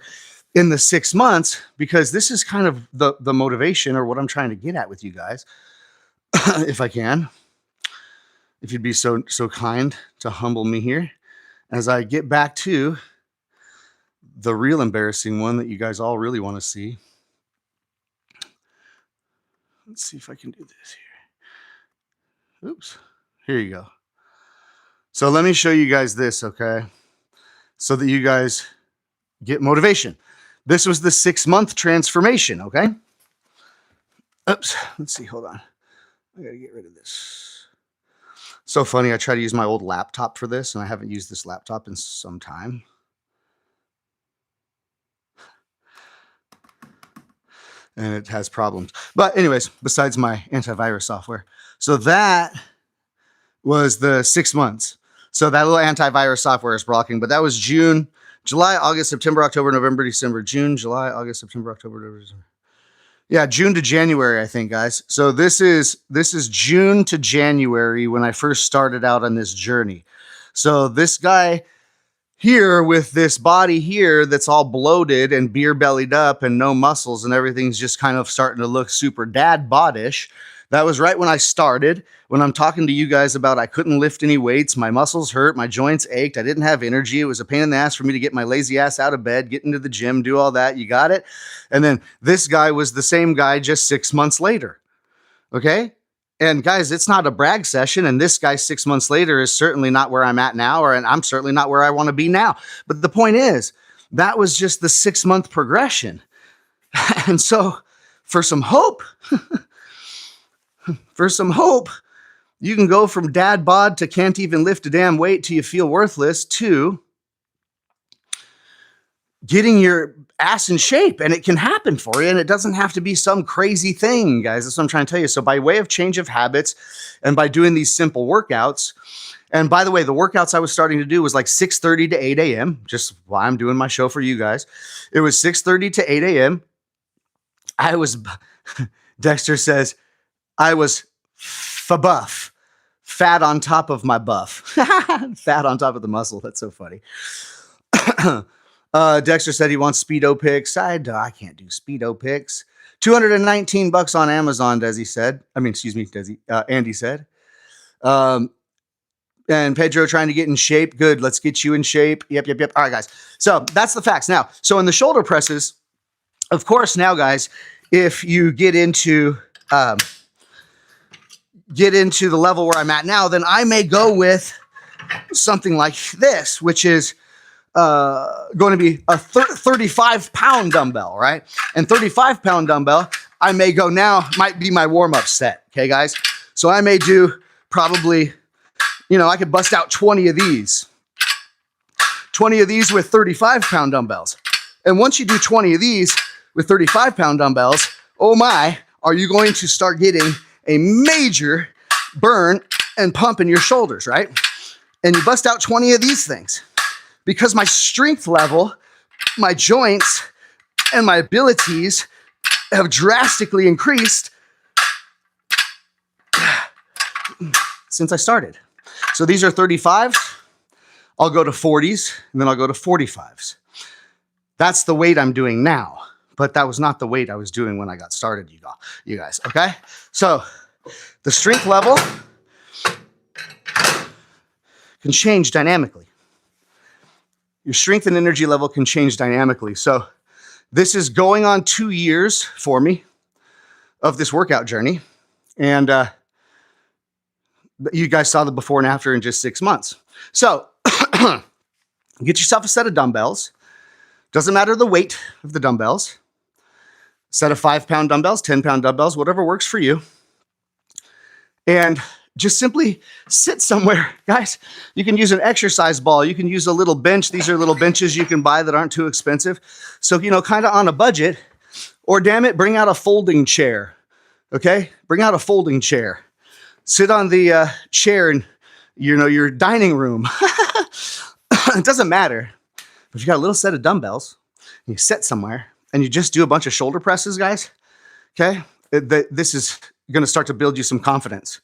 in the 6 months, because this is kind of the motivation, or what I'm trying to get at with you guys, if I can. If you'd be so kind to humble me here as I get back to the real embarrassing one that you guys all really want to see. Let's see if I can do this here. Oops. Here you go. So let me show you guys this, okay? So that you guys get motivation. This was the 6-month transformation, okay? Oops. Let's see. Hold on. I got to get rid of this. So funny. I try to use my old laptop for this, and I haven't used this laptop in some time. And it has problems. But anyways, besides my antivirus software. So that was the 6 months. So that little antivirus software is blocking, but that was June, July, August, September, October, November, December, June, July, August, September, October, November, December. Yeah, June to January, I think, guys. So this is June to January when I first started out on this journey. So this guy here with this body here that's all bloated and beer bellied up and no muscles and everything's just kind of starting to look super dad bodish. That was right when I started, when I'm talking to you guys about I couldn't lift any weights, my muscles hurt, my joints ached, I didn't have energy. It was a pain in the ass for me to get my lazy ass out of bed, get into the gym, do all that. You got it? And then this guy was the same guy just 6 months later. Okay? And guys, it's not a brag session, and this guy 6 months later is certainly not where I'm at now, and I'm certainly not where I want to be now. But the point is, that was just the 6-month progression. And so for some hope, you can go from dad bod to can't even lift a damn weight till you feel worthless to getting your ass in shape, and it can happen for you, and it doesn't have to be some crazy thing, guys. That's what I'm trying to tell you. So by way of change of habits and by doing these simple workouts, and by the way, the workouts I was starting to do was like 6:30 to 8 a.m., just while I'm doing my show for you guys. It was 6:30 to 8 a.m. Dexter says, I was buff, fat on top of my buff, fat on top of the muscle. That's so funny. Dexter said he wants Speedo pics. I can't do Speedo pics. $219 on Amazon, Andy said. And Pedro trying to get in shape. Good. Let's get you in shape. Yep. All right, guys. So that's the facts. Now, so in the shoulder presses, of course, now, guys, if you get into the level where I'm at now, then I may go with something like this, which is going to be a 35-pound dumbbell, right? And 35-pound dumbbell, I may go now, might be my warm-up set, okay, guys? So I may do probably, I could bust out 20 of these. 20 of these with 35-pound dumbbells. And once you do 20 of these with 35-pound dumbbells, oh my, are you going to start getting a major burn and pump in your shoulders, right? And you bust out 20 of these things. Because my strength level, my joints, and my abilities have drastically increased since I started. So these are 35s. I'll go to 40s, and then I'll go to 45s. That's the weight I'm doing now. But that was not the weight I was doing when I got started, you guys, okay? So the strength level can change dynamically. Your strength and energy level can change dynamically. So this is going on 2 years for me of this workout journey. And you guys saw the before and after in just 6 months. So get yourself a set of dumbbells. Doesn't matter the weight of the dumbbells. Set of 5-pound dumbbells, 10-pound dumbbells, whatever works for you. And just simply sit somewhere. Guys, you can use an exercise ball. You can use a little bench. These are little benches you can buy that aren't too expensive. So, kind of on a budget. Or damn it, bring out a folding chair. Okay? Bring out a folding chair. Sit on the chair in, your dining room. It doesn't matter. If you got a little set of dumbbells, and you sit somewhere, and you just do a bunch of shoulder presses, guys, okay? This is going to start to build you some confidence.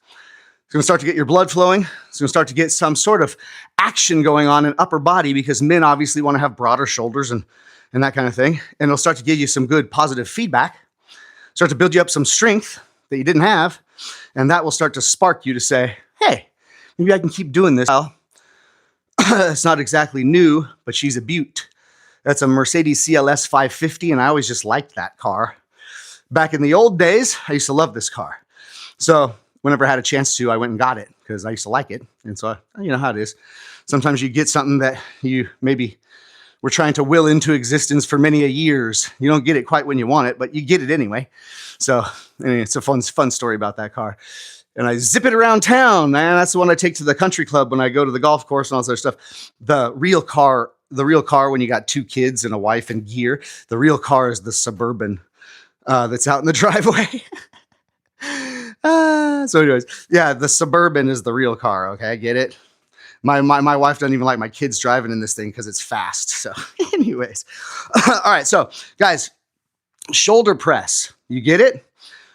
It's going to start to get your blood flowing. It's going to start to get some sort of action going on in upper body because men obviously want to have broader shoulders and that kind of thing. And it'll start to give you some good positive feedback, start to build you up some strength that you didn't have. And that will start to spark you to say, hey, maybe I can keep doing this. Well, it's not exactly new, but she's a beaut. That's a Mercedes CLS 550, and I always just liked that car. Back in the old days, I used to love this car. So whenever I had a chance to, I went and got it because I used to like it. And so, you know how it is. Sometimes you get something that you maybe were trying to will into existence for many a years. You don't get it quite when you want it, but you get it anyway. So anyway, it's a fun story about that car. And I zip it around town, man. That's the one I take to the country club when I go to the golf course and all this other stuff. The real car when you got 2 kids and a wife and gear, the real car is the Suburban that's out in the driveway. So anyways, yeah, the Suburban is the real car. Okay, get it? My wife doesn't even like my kids driving in this thing because it's fast. So anyways, all right. So guys, shoulder press. You get it?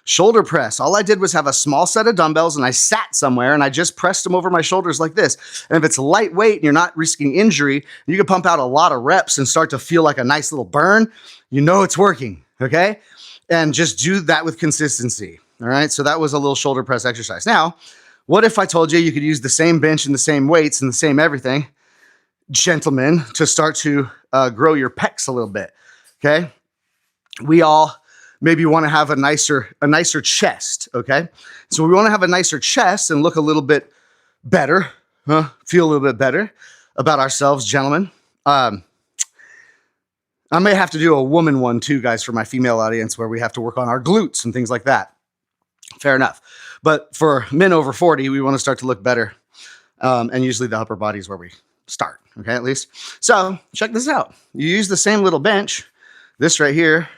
Shoulder press. All I did was have a small set of dumbbells and I sat somewhere and I just pressed them over my shoulders like this. And if it's lightweight and you're not risking injury, you can pump out a lot of reps and start to feel like a nice little burn. You know it's working. Okay. And just do that with consistency. All right. So that was a little shoulder press exercise. Now, what if I told you you could use the same bench and the same weights and the same everything, gentlemen, to start to grow your pecs a little bit? Okay. We all maybe want to have a nicer chest. Okay. So we want to have a nicer chest and look a little bit better, feel a little bit better about ourselves, gentlemen. I may have to do a woman one too, guys, for my female audience where we have to work on our glutes and things like that. Fair enough. But for men over 40, we want to start to look better. And usually the upper body is where we start. Okay, at least. So check this out. You use the same little bench. This right here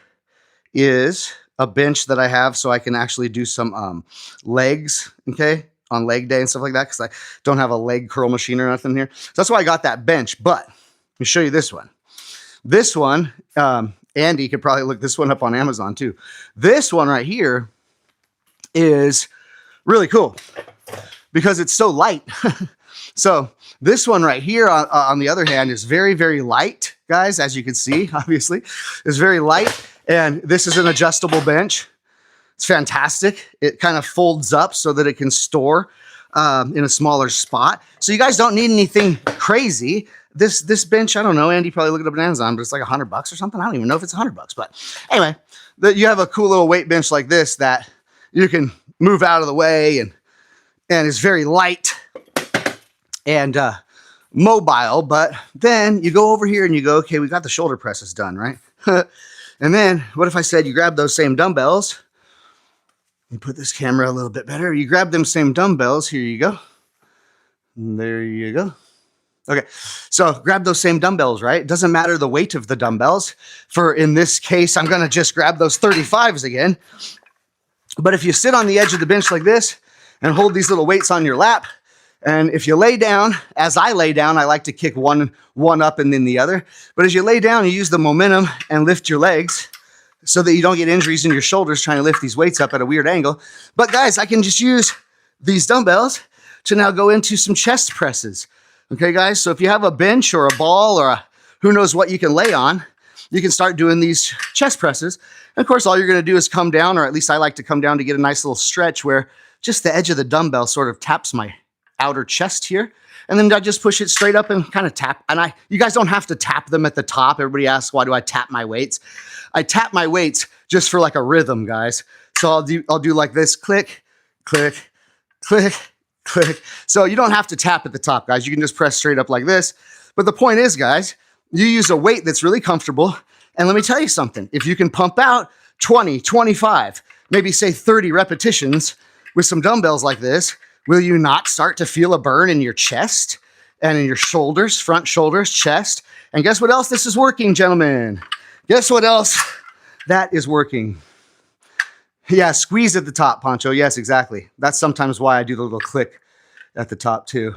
is a bench that I have so I can actually do some legs, okay, on leg day and stuff like that because I don't have a leg curl machine or nothing here. So that's why I got that bench. But let me show you this one. This one, Andy could probably look this one up on Amazon too. This one right here is really cool because it's so light. So this one right here, on the other hand, is very, very light, guys. As you can see, obviously, is very light. And this is an adjustable bench. It's fantastic. It kind of folds up so that it can store in a smaller spot. So you guys don't need anything crazy. This bench, I don't know, Andy probably looked it up on Amazon, but it's like $100 or something. I don't even know if it's $100, but anyway, you have a cool little weight bench like this that you can move out of the way and is very light and mobile. But then you go over here and you go, okay, we got the shoulder presses done, right? And then what if I said you grab those same dumbbells? You put this camera a little bit better. You grab them same dumbbells. Here you go. There you go. Okay, so grab those same dumbbells, right? It doesn't matter the weight of the dumbbells. For in this case, I'm going to just grab those 35s again. But if you sit on the edge of the bench like this and hold these little weights on your lap, and if you lay down, as I lay down, I like to kick one up and then the other. But as you lay down, you use the momentum and lift your legs so that you don't get injuries in your shoulders trying to lift these weights up at a weird angle. But guys, I can just use these dumbbells to now go into some chest presses. Okay, guys? So if you have a bench or a ball or who knows what you can lay on, you can start doing these chest presses. And of course, all you're going to do is come down, or at least I like to come down to get a nice little stretch where just the edge of the dumbbell sort of taps my outer chest here. And then I just push it straight up and kind of tap. And you guys don't have to tap them at the top. Everybody asks, why do I tap my weights? I tap my weights just for like a rhythm, guys. So I'll do like this, click, click, click, click. So you don't have to tap at the top, guys. You can just press straight up like this. But the point is, guys, you use a weight that's really comfortable. And let me tell you something. If you can pump out 20, 25, maybe say 30 repetitions with some dumbbells like this, will you not start to feel a burn in your chest and in your shoulders, front shoulders, chest? And guess what else this is working, gentlemen? Guess what else that is working? Yeah, squeeze at the top, Pancho. Yes, exactly. That's sometimes why I do the little click at the top too.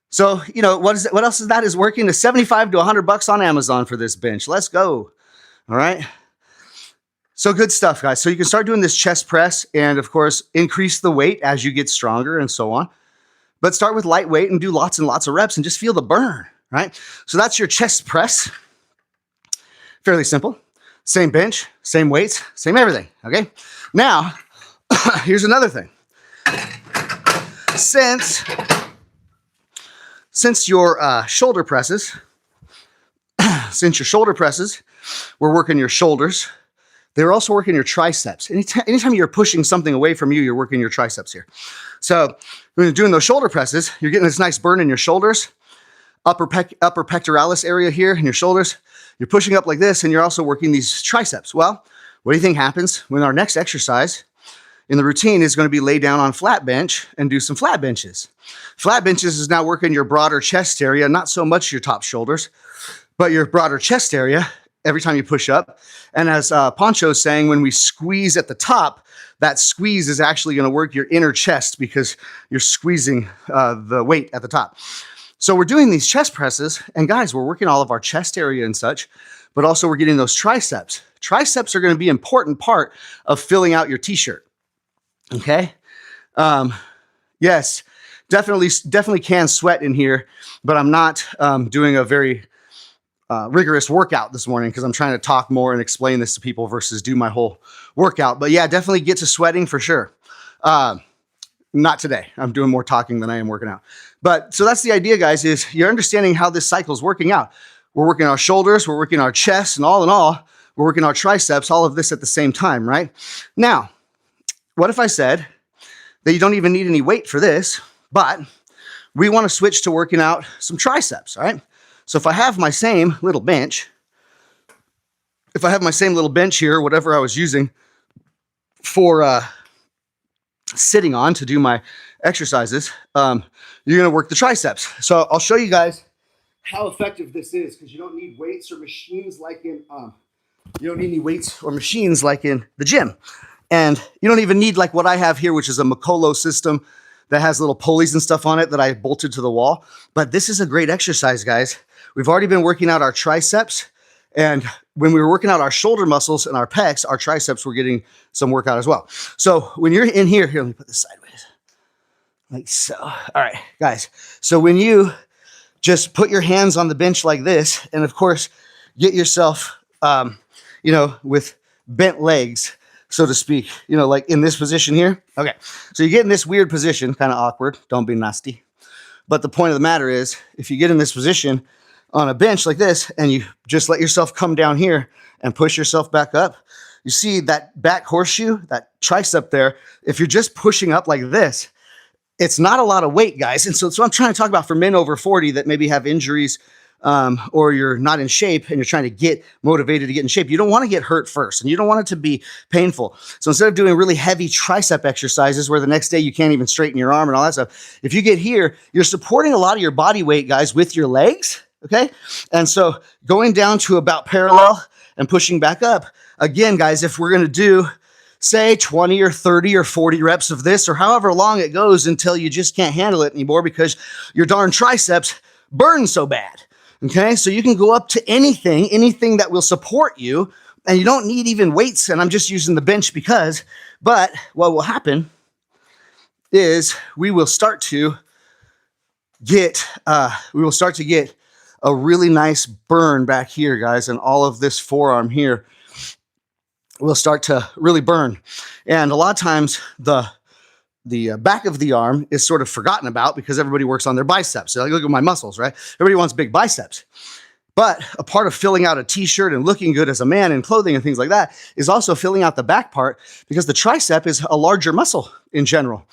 So, you know, what else is that is working? The 75 to $100 on Amazon for this bench. Let's go. All right. So good stuff, guys. So you can start doing this chest press and, of course, increase the weight as you get stronger and so on. But start with lightweight and do lots and lots of reps and just feel the burn, right? So that's your chest press. Fairly simple. Same bench, same weights, same everything, okay? Now, here's another thing. Since your shoulder presses, we're working your shoulders. They're also working your triceps. Anytime you're pushing something away from you, you're working your triceps here. So when you're doing those shoulder presses, you're getting this nice burn in your shoulders, upper pectoralis area here in your shoulders. You're pushing up like this, and you're also working these triceps. Well, what do you think happens when our next exercise in the routine is going to be lay down on flat bench and do some flat benches? Flat benches is now working your broader chest area, not so much your top shoulders, but your broader chest area every time you push up. And as Poncho's saying, when we squeeze at the top, that squeeze is actually going to work your inner chest because you're squeezing the weight at the top. So we're doing these chest presses, and guys, we're working all of our chest area and such, but also we're getting those triceps. Triceps are going to be an important part of filling out your t-shirt, okay? Yes, definitely can sweat in here, but I'm not doing a very rigorous workout this morning because I'm trying to talk more and explain this to people versus do my whole workout. But yeah, definitely get to sweating for sure. Not today. I'm doing more talking than I am working out. But so that's the idea, guys, is you're understanding how this cycle is working out. We're working our shoulders, we're working our chest, and all in all, we're working our triceps, all of this at the same time, right? Now, what if I said that you don't even need any weight for this, but we want to switch to working out some triceps, all right? So if I have my same little bench, here, whatever I was using for sitting on to do my exercises, you're going to work the triceps. So I'll show you guys how effective this is because you don't need weights or machines like in the gym. And you don't even need like what I have here, which is a Makolo system that has little pulleys and stuff on it that I bolted to the wall. But this is a great exercise, guys. We've already been working out our triceps. And when we were working out our shoulder muscles and our pecs, our triceps were getting some workout as well. So when you're in here, let me put this sideways. Like so. All right, guys. So when you just put your hands on the bench like this, and of course, get yourself, with bent legs, so to speak, like in this position here. Okay, so you get in this weird position, kind of awkward. Don't be nasty. But the point of the matter is, if you get in this position on a bench like this, and you just let yourself come down here and push yourself back up, you see that back horseshoe, that tricep there, if you're just pushing up like this, it's not a lot of weight, guys. And so I'm trying to talk about for men over 40 that maybe have injuries or you're not in shape and you're trying to get motivated to get in shape. You don't want to get hurt first and you don't want it to be painful. So instead of doing really heavy tricep exercises where the next day you can't even straighten your arm and all that stuff, if you get here, you're supporting a lot of your body weight, guys, with your legs, okay? And so going down to about parallel and pushing back up, again, guys, if we're going to do, say, 20 or 30 or 40 reps of this or however long it goes until you just can't handle it anymore because your darn triceps burn so bad. Okay, so you can go up to anything that will support you, and you don't need even weights, and I'm just using the bench but what will happen is we will start to get a really nice burn back here, guys, and all of this forearm here will start to really burn. And a lot of times the back of the arm is sort of forgotten about because everybody works on their biceps. So like, look at my muscles, right? Everybody wants big biceps. But a part of filling out a t-shirt and looking good as a man in clothing and things like that is also filling out the back part because the tricep is a larger muscle in general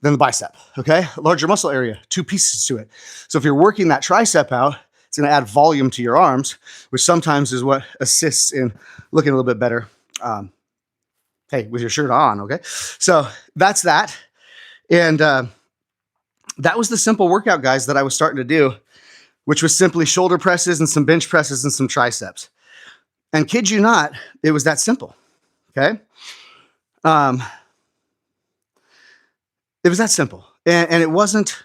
than the bicep, okay? A larger muscle area, two pieces to it. So if you're working that tricep out, it's gonna add volume to your arms, which sometimes is what assists in looking a little bit better. Hey, with your shirt on, okay? So that's that. And that was the simple workout, guys, that I was starting to do, which was simply shoulder presses and some bench presses and some triceps. And kid you not, it was that simple, okay? It was that simple. And it wasn't,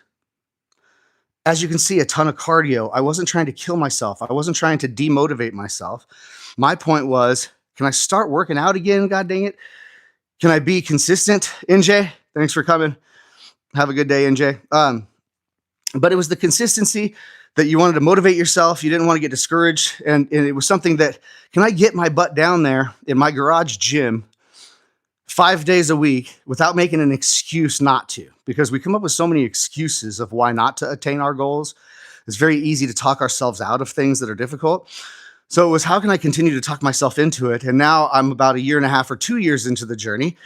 as you can see, a ton of cardio. I wasn't trying to kill myself. I wasn't trying to demotivate myself. My point was, Can I start working out again? God dang it. Can I be consistent? NJ, thanks for coming. Have a good day, NJ. But it was the consistency that you wanted to motivate yourself. You didn't want to get discouraged. And it was something that, can I get my butt down there in my garage gym 5 days a week without making an excuse not to? Because we come up with so many excuses of why not to attain our goals. It's very easy to talk ourselves out of things that are difficult. So it was, how can I continue to talk myself into it? And now I'm about 1.5 years or 2 years into the journey.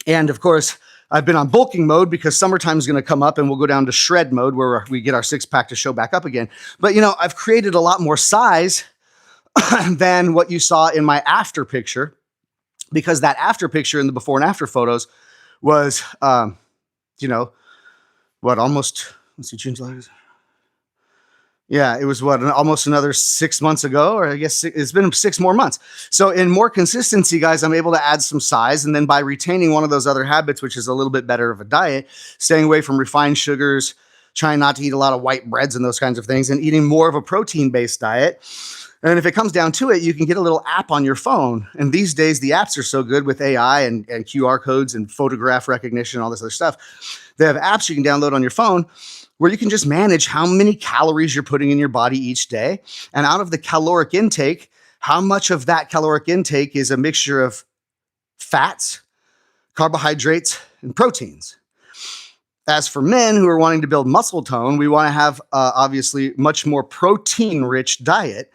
And of course, I've been on bulking mode because summertime is going to come up and we'll go down to shred mode where we get our six pack to show back up again. But I've created a lot more size than what you saw in my after picture, because that after picture in the before and after photos was, almost, let's see, June, July. Yeah, it was almost another 6 months ago, or I guess it's been 6 more months. So in more consistency, guys, I'm able to add some size. And then by retaining one of those other habits, which is a little bit better of a diet, staying away from refined sugars, trying not to eat a lot of white breads and those kinds of things, and eating more of a protein-based diet. And if it comes down to it, you can get a little app on your phone. And these days, the apps are so good with AI and QR codes and photograph recognition and all this other stuff. They have apps you can download on your phone where you can just manage how many calories you're putting in your body each day. And out of the caloric intake, how much of that caloric intake is a mixture of fats, carbohydrates, and proteins. As for men who are wanting to build muscle tone, we want to have obviously much more protein-rich diet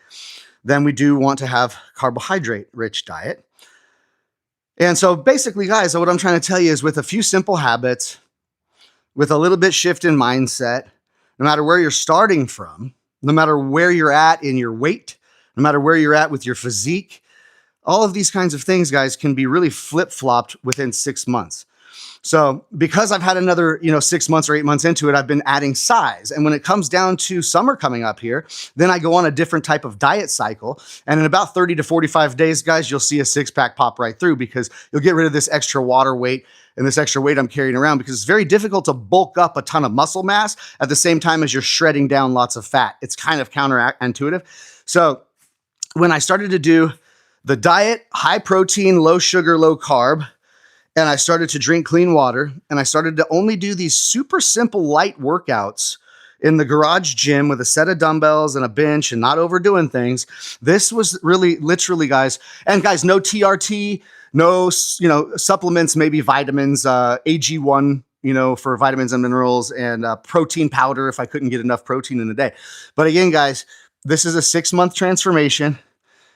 than we do want to have carbohydrate-rich diet. And so basically, guys, what I'm trying to tell you is, with a few simple habits, with a little bit shift in mindset, no matter where you're starting from, no matter where you're at in your weight, no matter where you're at with your physique, all of these kinds of things, guys, can be really flip-flopped within 6 months. So because I've had another, 6 months or 8 months into it, I've been adding size. And when it comes down to summer coming up here, then I go on a different type of diet cycle. And in about 30 to 45 days, guys, you'll see a six-pack pop right through, because you'll get rid of this extra water weight and this extra weight I'm carrying around, because it's very difficult to bulk up a ton of muscle mass at the same time as you're shredding down lots of fat. It's kind of counterintuitive. So when I started to do the diet, high protein, low sugar, low carb, and I started to drink clean water, and I started to only do these super simple light workouts in the garage gym with a set of dumbbells and a bench and not overdoing things. This was really literally, guys, and guys, no TRT, no, supplements, maybe vitamins, AG1, for vitamins and minerals, and protein powder if I couldn't get enough protein in a day. But again, guys, this is a 6-month transformation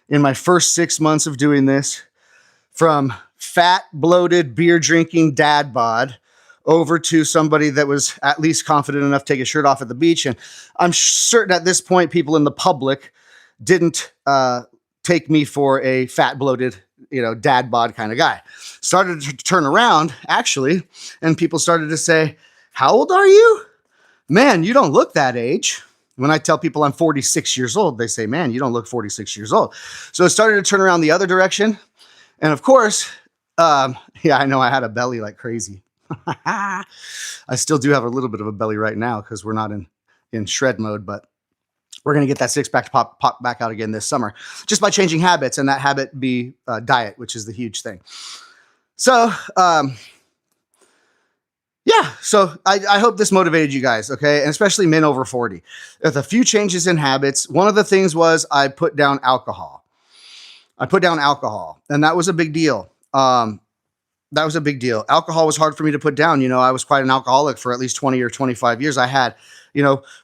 in my first 6 months of doing this, from fat, bloated, beer drinking dad bod over to somebody that was at least confident enough to take his shirt off at the beach. And I'm certain at this point, people in the public didn't take me for a fat, bloated, dad bod kind of guy. Started to turn around, actually, and people started to say, "How old are you? Man, you don't look that age." When I tell people I'm 46 years old, they say, "Man, you don't look 46 years old." So it started to turn around the other direction. And of course, I know I had a belly like crazy. I still do have a little bit of a belly right now because we're not in shred mode, but we're going to get that six-pack to pop back out again this summer, just by changing habits, and that habit be diet, which is the huge thing. So, so I hope this motivated you guys, okay? And especially men over 40. With a few changes in habits, one of the things was I put down alcohol. And that was a big deal. Alcohol was hard for me to put down. I was quite an alcoholic for at least 20 or 25 years. I had,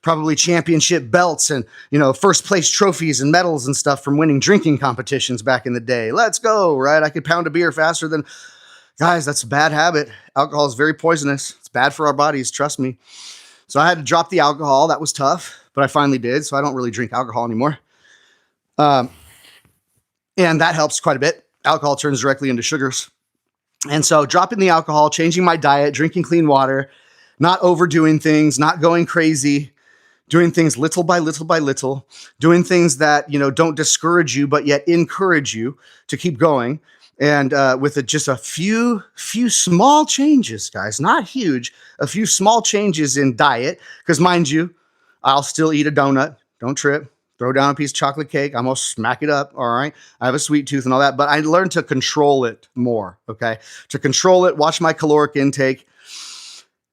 probably championship belts and, first place trophies and medals and stuff from winning drinking competitions back in the day. Let's go, right? I could pound a beer faster than, guys, that's a bad habit. Alcohol is very poisonous. It's bad for our bodies. Trust me. So I had to drop the alcohol. That was tough, but I finally did. So I don't really drink alcohol anymore. And that helps quite a bit. Alcohol turns directly into sugars. And so dropping the alcohol, changing my diet, drinking clean water, not overdoing things, not going crazy, doing things little by little by little, doing things that, don't discourage you, but yet encourage you to keep going. And with just a few small changes, guys, not huge, a few small changes in diet, because mind you, I'll still eat a donut. Don't trip. throw down a piece of chocolate cake. I'm going to smack it up. All right. I have a sweet tooth and all that, but I learned to control it more. Okay. To control it, watch my caloric intake,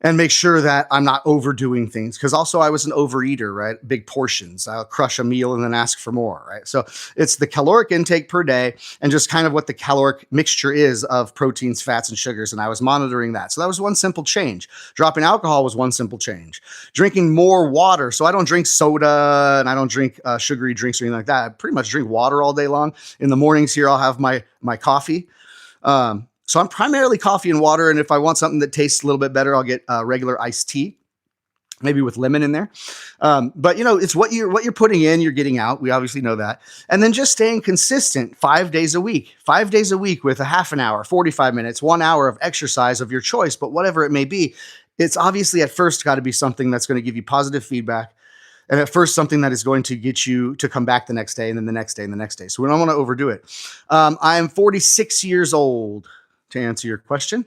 and make sure that I'm not overdoing things. Because also I was an overeater, right? Big portions. I'll crush a meal and then ask for more, right? So it's the caloric intake per day and just kind of what the caloric mixture is of proteins, fats, and sugars. And I was monitoring that. So that was one simple change. Dropping alcohol was one simple change. Drinking more water. So I don't drink soda and I don't drink sugary drinks or anything like that. I pretty much drink water all day long. In the mornings here, I'll have my coffee. So I'm primarily coffee and water, and if I want something that tastes a little bit better, I'll get regular iced tea, maybe with lemon in there. But it's what you're putting in, you're getting out. We obviously know that. And then just staying consistent 5 days a week with a half an hour, 45 minutes, 1 hour of exercise of your choice, but whatever it may be. It's obviously at first got to be something that's going to give you positive feedback. And at first, something that is going to get you to come back the next day and then the next day and the next day. So we don't want to overdo it. I am 46 years old. To answer your question.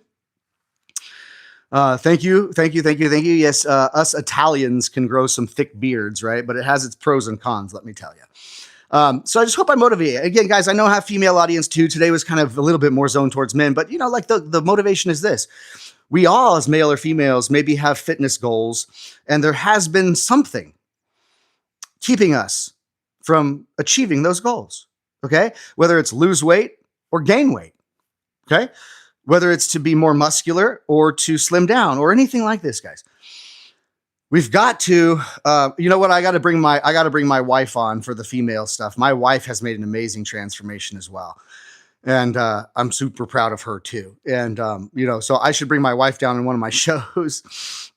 Thank you. Yes, us Italians can grow some thick beards, right? But it has its pros and cons, let me tell you. So I just hope I motivate you. Again, guys, I know I have female audience too. Today was kind of a little bit more zoned towards men, but like the motivation is this. We all, as male or females, maybe have fitness goals, and there has been something keeping us from achieving those goals, okay? Whether it's lose weight or gain weight. Okay. Whether it's to be more muscular or to slim down or anything like this, guys, we've got to, you know what? I got to bring my wife on for the female stuff. My wife has made an amazing transformation as well. And, I'm super proud of her too. And, so I should bring my wife down in one of my shows.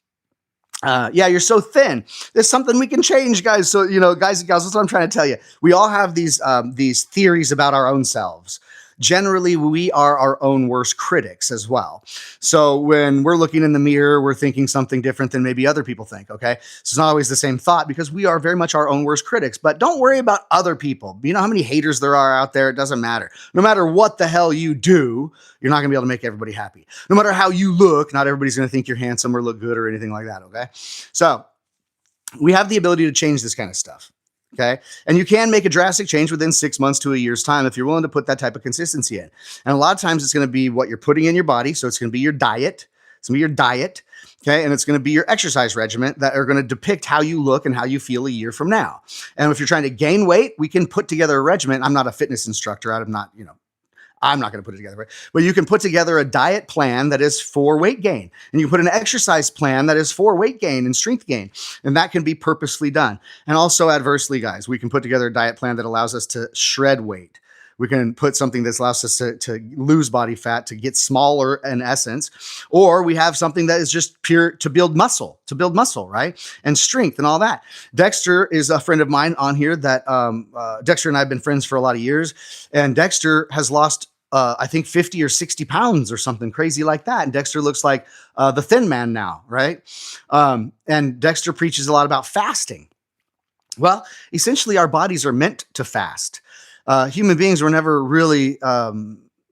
Yeah, you're so thin. There's something we can change, guys. So, guys and gals, that's what I'm trying to tell you. We all have these theories about our own selves. Generally, we are our own worst critics as well. So when we're looking in the mirror, we're thinking something different than maybe other people think, okay? So it's not always the same thought because we are very much our own worst critics. But don't worry about other people. You know how many haters there are out there? It doesn't matter. No matter what the hell you do, you're not going to be able to make everybody happy. No matter how you look, not everybody's going to think you're handsome or look good or anything like that, okay? So we have the ability to change this kind of stuff. Okay. And you can make a drastic change within 6 months to a year's time if you're willing to put that type of consistency in. And a lot of times it's going to be what you're putting in your body. So it's going to be your diet. It's going to be your diet. Okay. And it's going to be your exercise regimen that are going to depict how you look and how you feel a year from now. And if you're trying to gain weight, we can put together a regimen. I'm not a fitness instructor. I'm not going to put it together, right? But you can put together a diet plan that is for weight gain. And you can put an exercise plan that is for weight gain and strength gain. And that can be purposefully done. And also adversely, guys, we can put together a diet plan that allows us to shred weight. We can put something that allows us to lose body fat, to get smaller in essence. Or we have something that is just pure to build muscle, right? And strength and all that. Dexter is a friend of mine on here that Dexter and I have been friends for a lot of years. And Dexter has lost, I think 50 or 60 pounds or something crazy like that. And Dexter looks like the thin man now, right? And Dexter preaches a lot about fasting. Well, essentially our bodies are meant to fast. Human beings were never really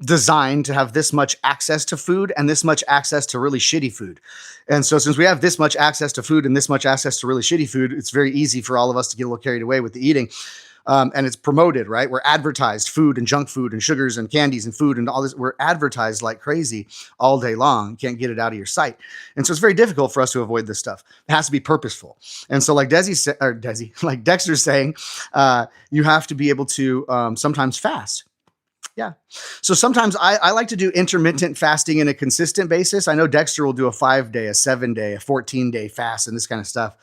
designed to have this much access to food and this much access to really shitty food. And so since we have this much access to food and this much access to really shitty food, it's very easy for all of us to get a little carried away with the eating. And it's promoted, right? We're advertised food and junk food and sugars and candies and food and all this. We're advertised like crazy all day long. You can't get it out of your sight. And so it's very difficult for us to avoid this stuff. It has to be purposeful. And so like like Dexter's saying, you have to be able to sometimes fast. Yeah. So sometimes I like to do intermittent fasting in a consistent basis. I know Dexter will do a 5-day, a 7-day, a 14-day fast and this kind of stuff,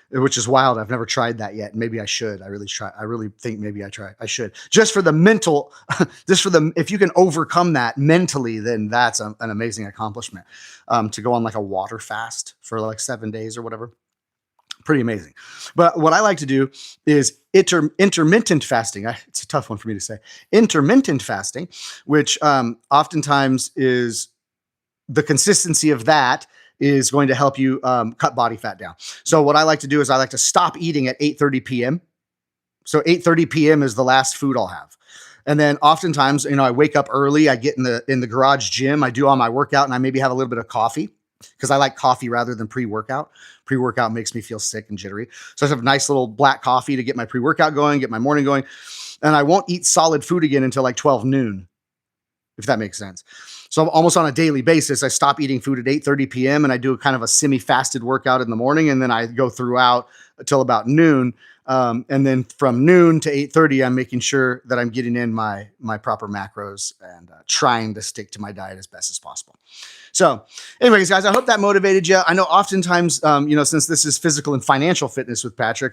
which is wild. I've never tried that yet. Maybe I should. I really think maybe I should. Just for the mental, if you can overcome that mentally, then that's an amazing accomplishment. To go on like a water fast for like 7 days or whatever. Pretty amazing. But what I like to do is intermittent fasting. It's a tough one for me to say. Intermittent fasting, which oftentimes is the consistency of that is going to help you cut body fat down. So what I like to do is I like to stop eating at 8:30 p.m. So 8:30 p.m. is the last food I'll have. And then oftentimes, I wake up early, I get in the garage gym, I do all my workout and I maybe have a little bit of coffee. because I like coffee rather than pre-workout. Pre-workout makes me feel sick and jittery. So I have a nice little black coffee to get my pre-workout going, get my morning going. And I won't eat solid food again until like 12 noon, if that makes sense. So almost on a daily basis, I stop eating food at 8:30 p.m. and I do a kind of a semi-fasted workout in the morning, and then I go throughout until about noon. And then from noon to 8:30, I'm making sure that I'm getting in my proper macros and trying to stick to my diet as best as possible. So anyways, guys, I hope that motivated you. I know oftentimes, since this is physical and financial fitness with Patrick,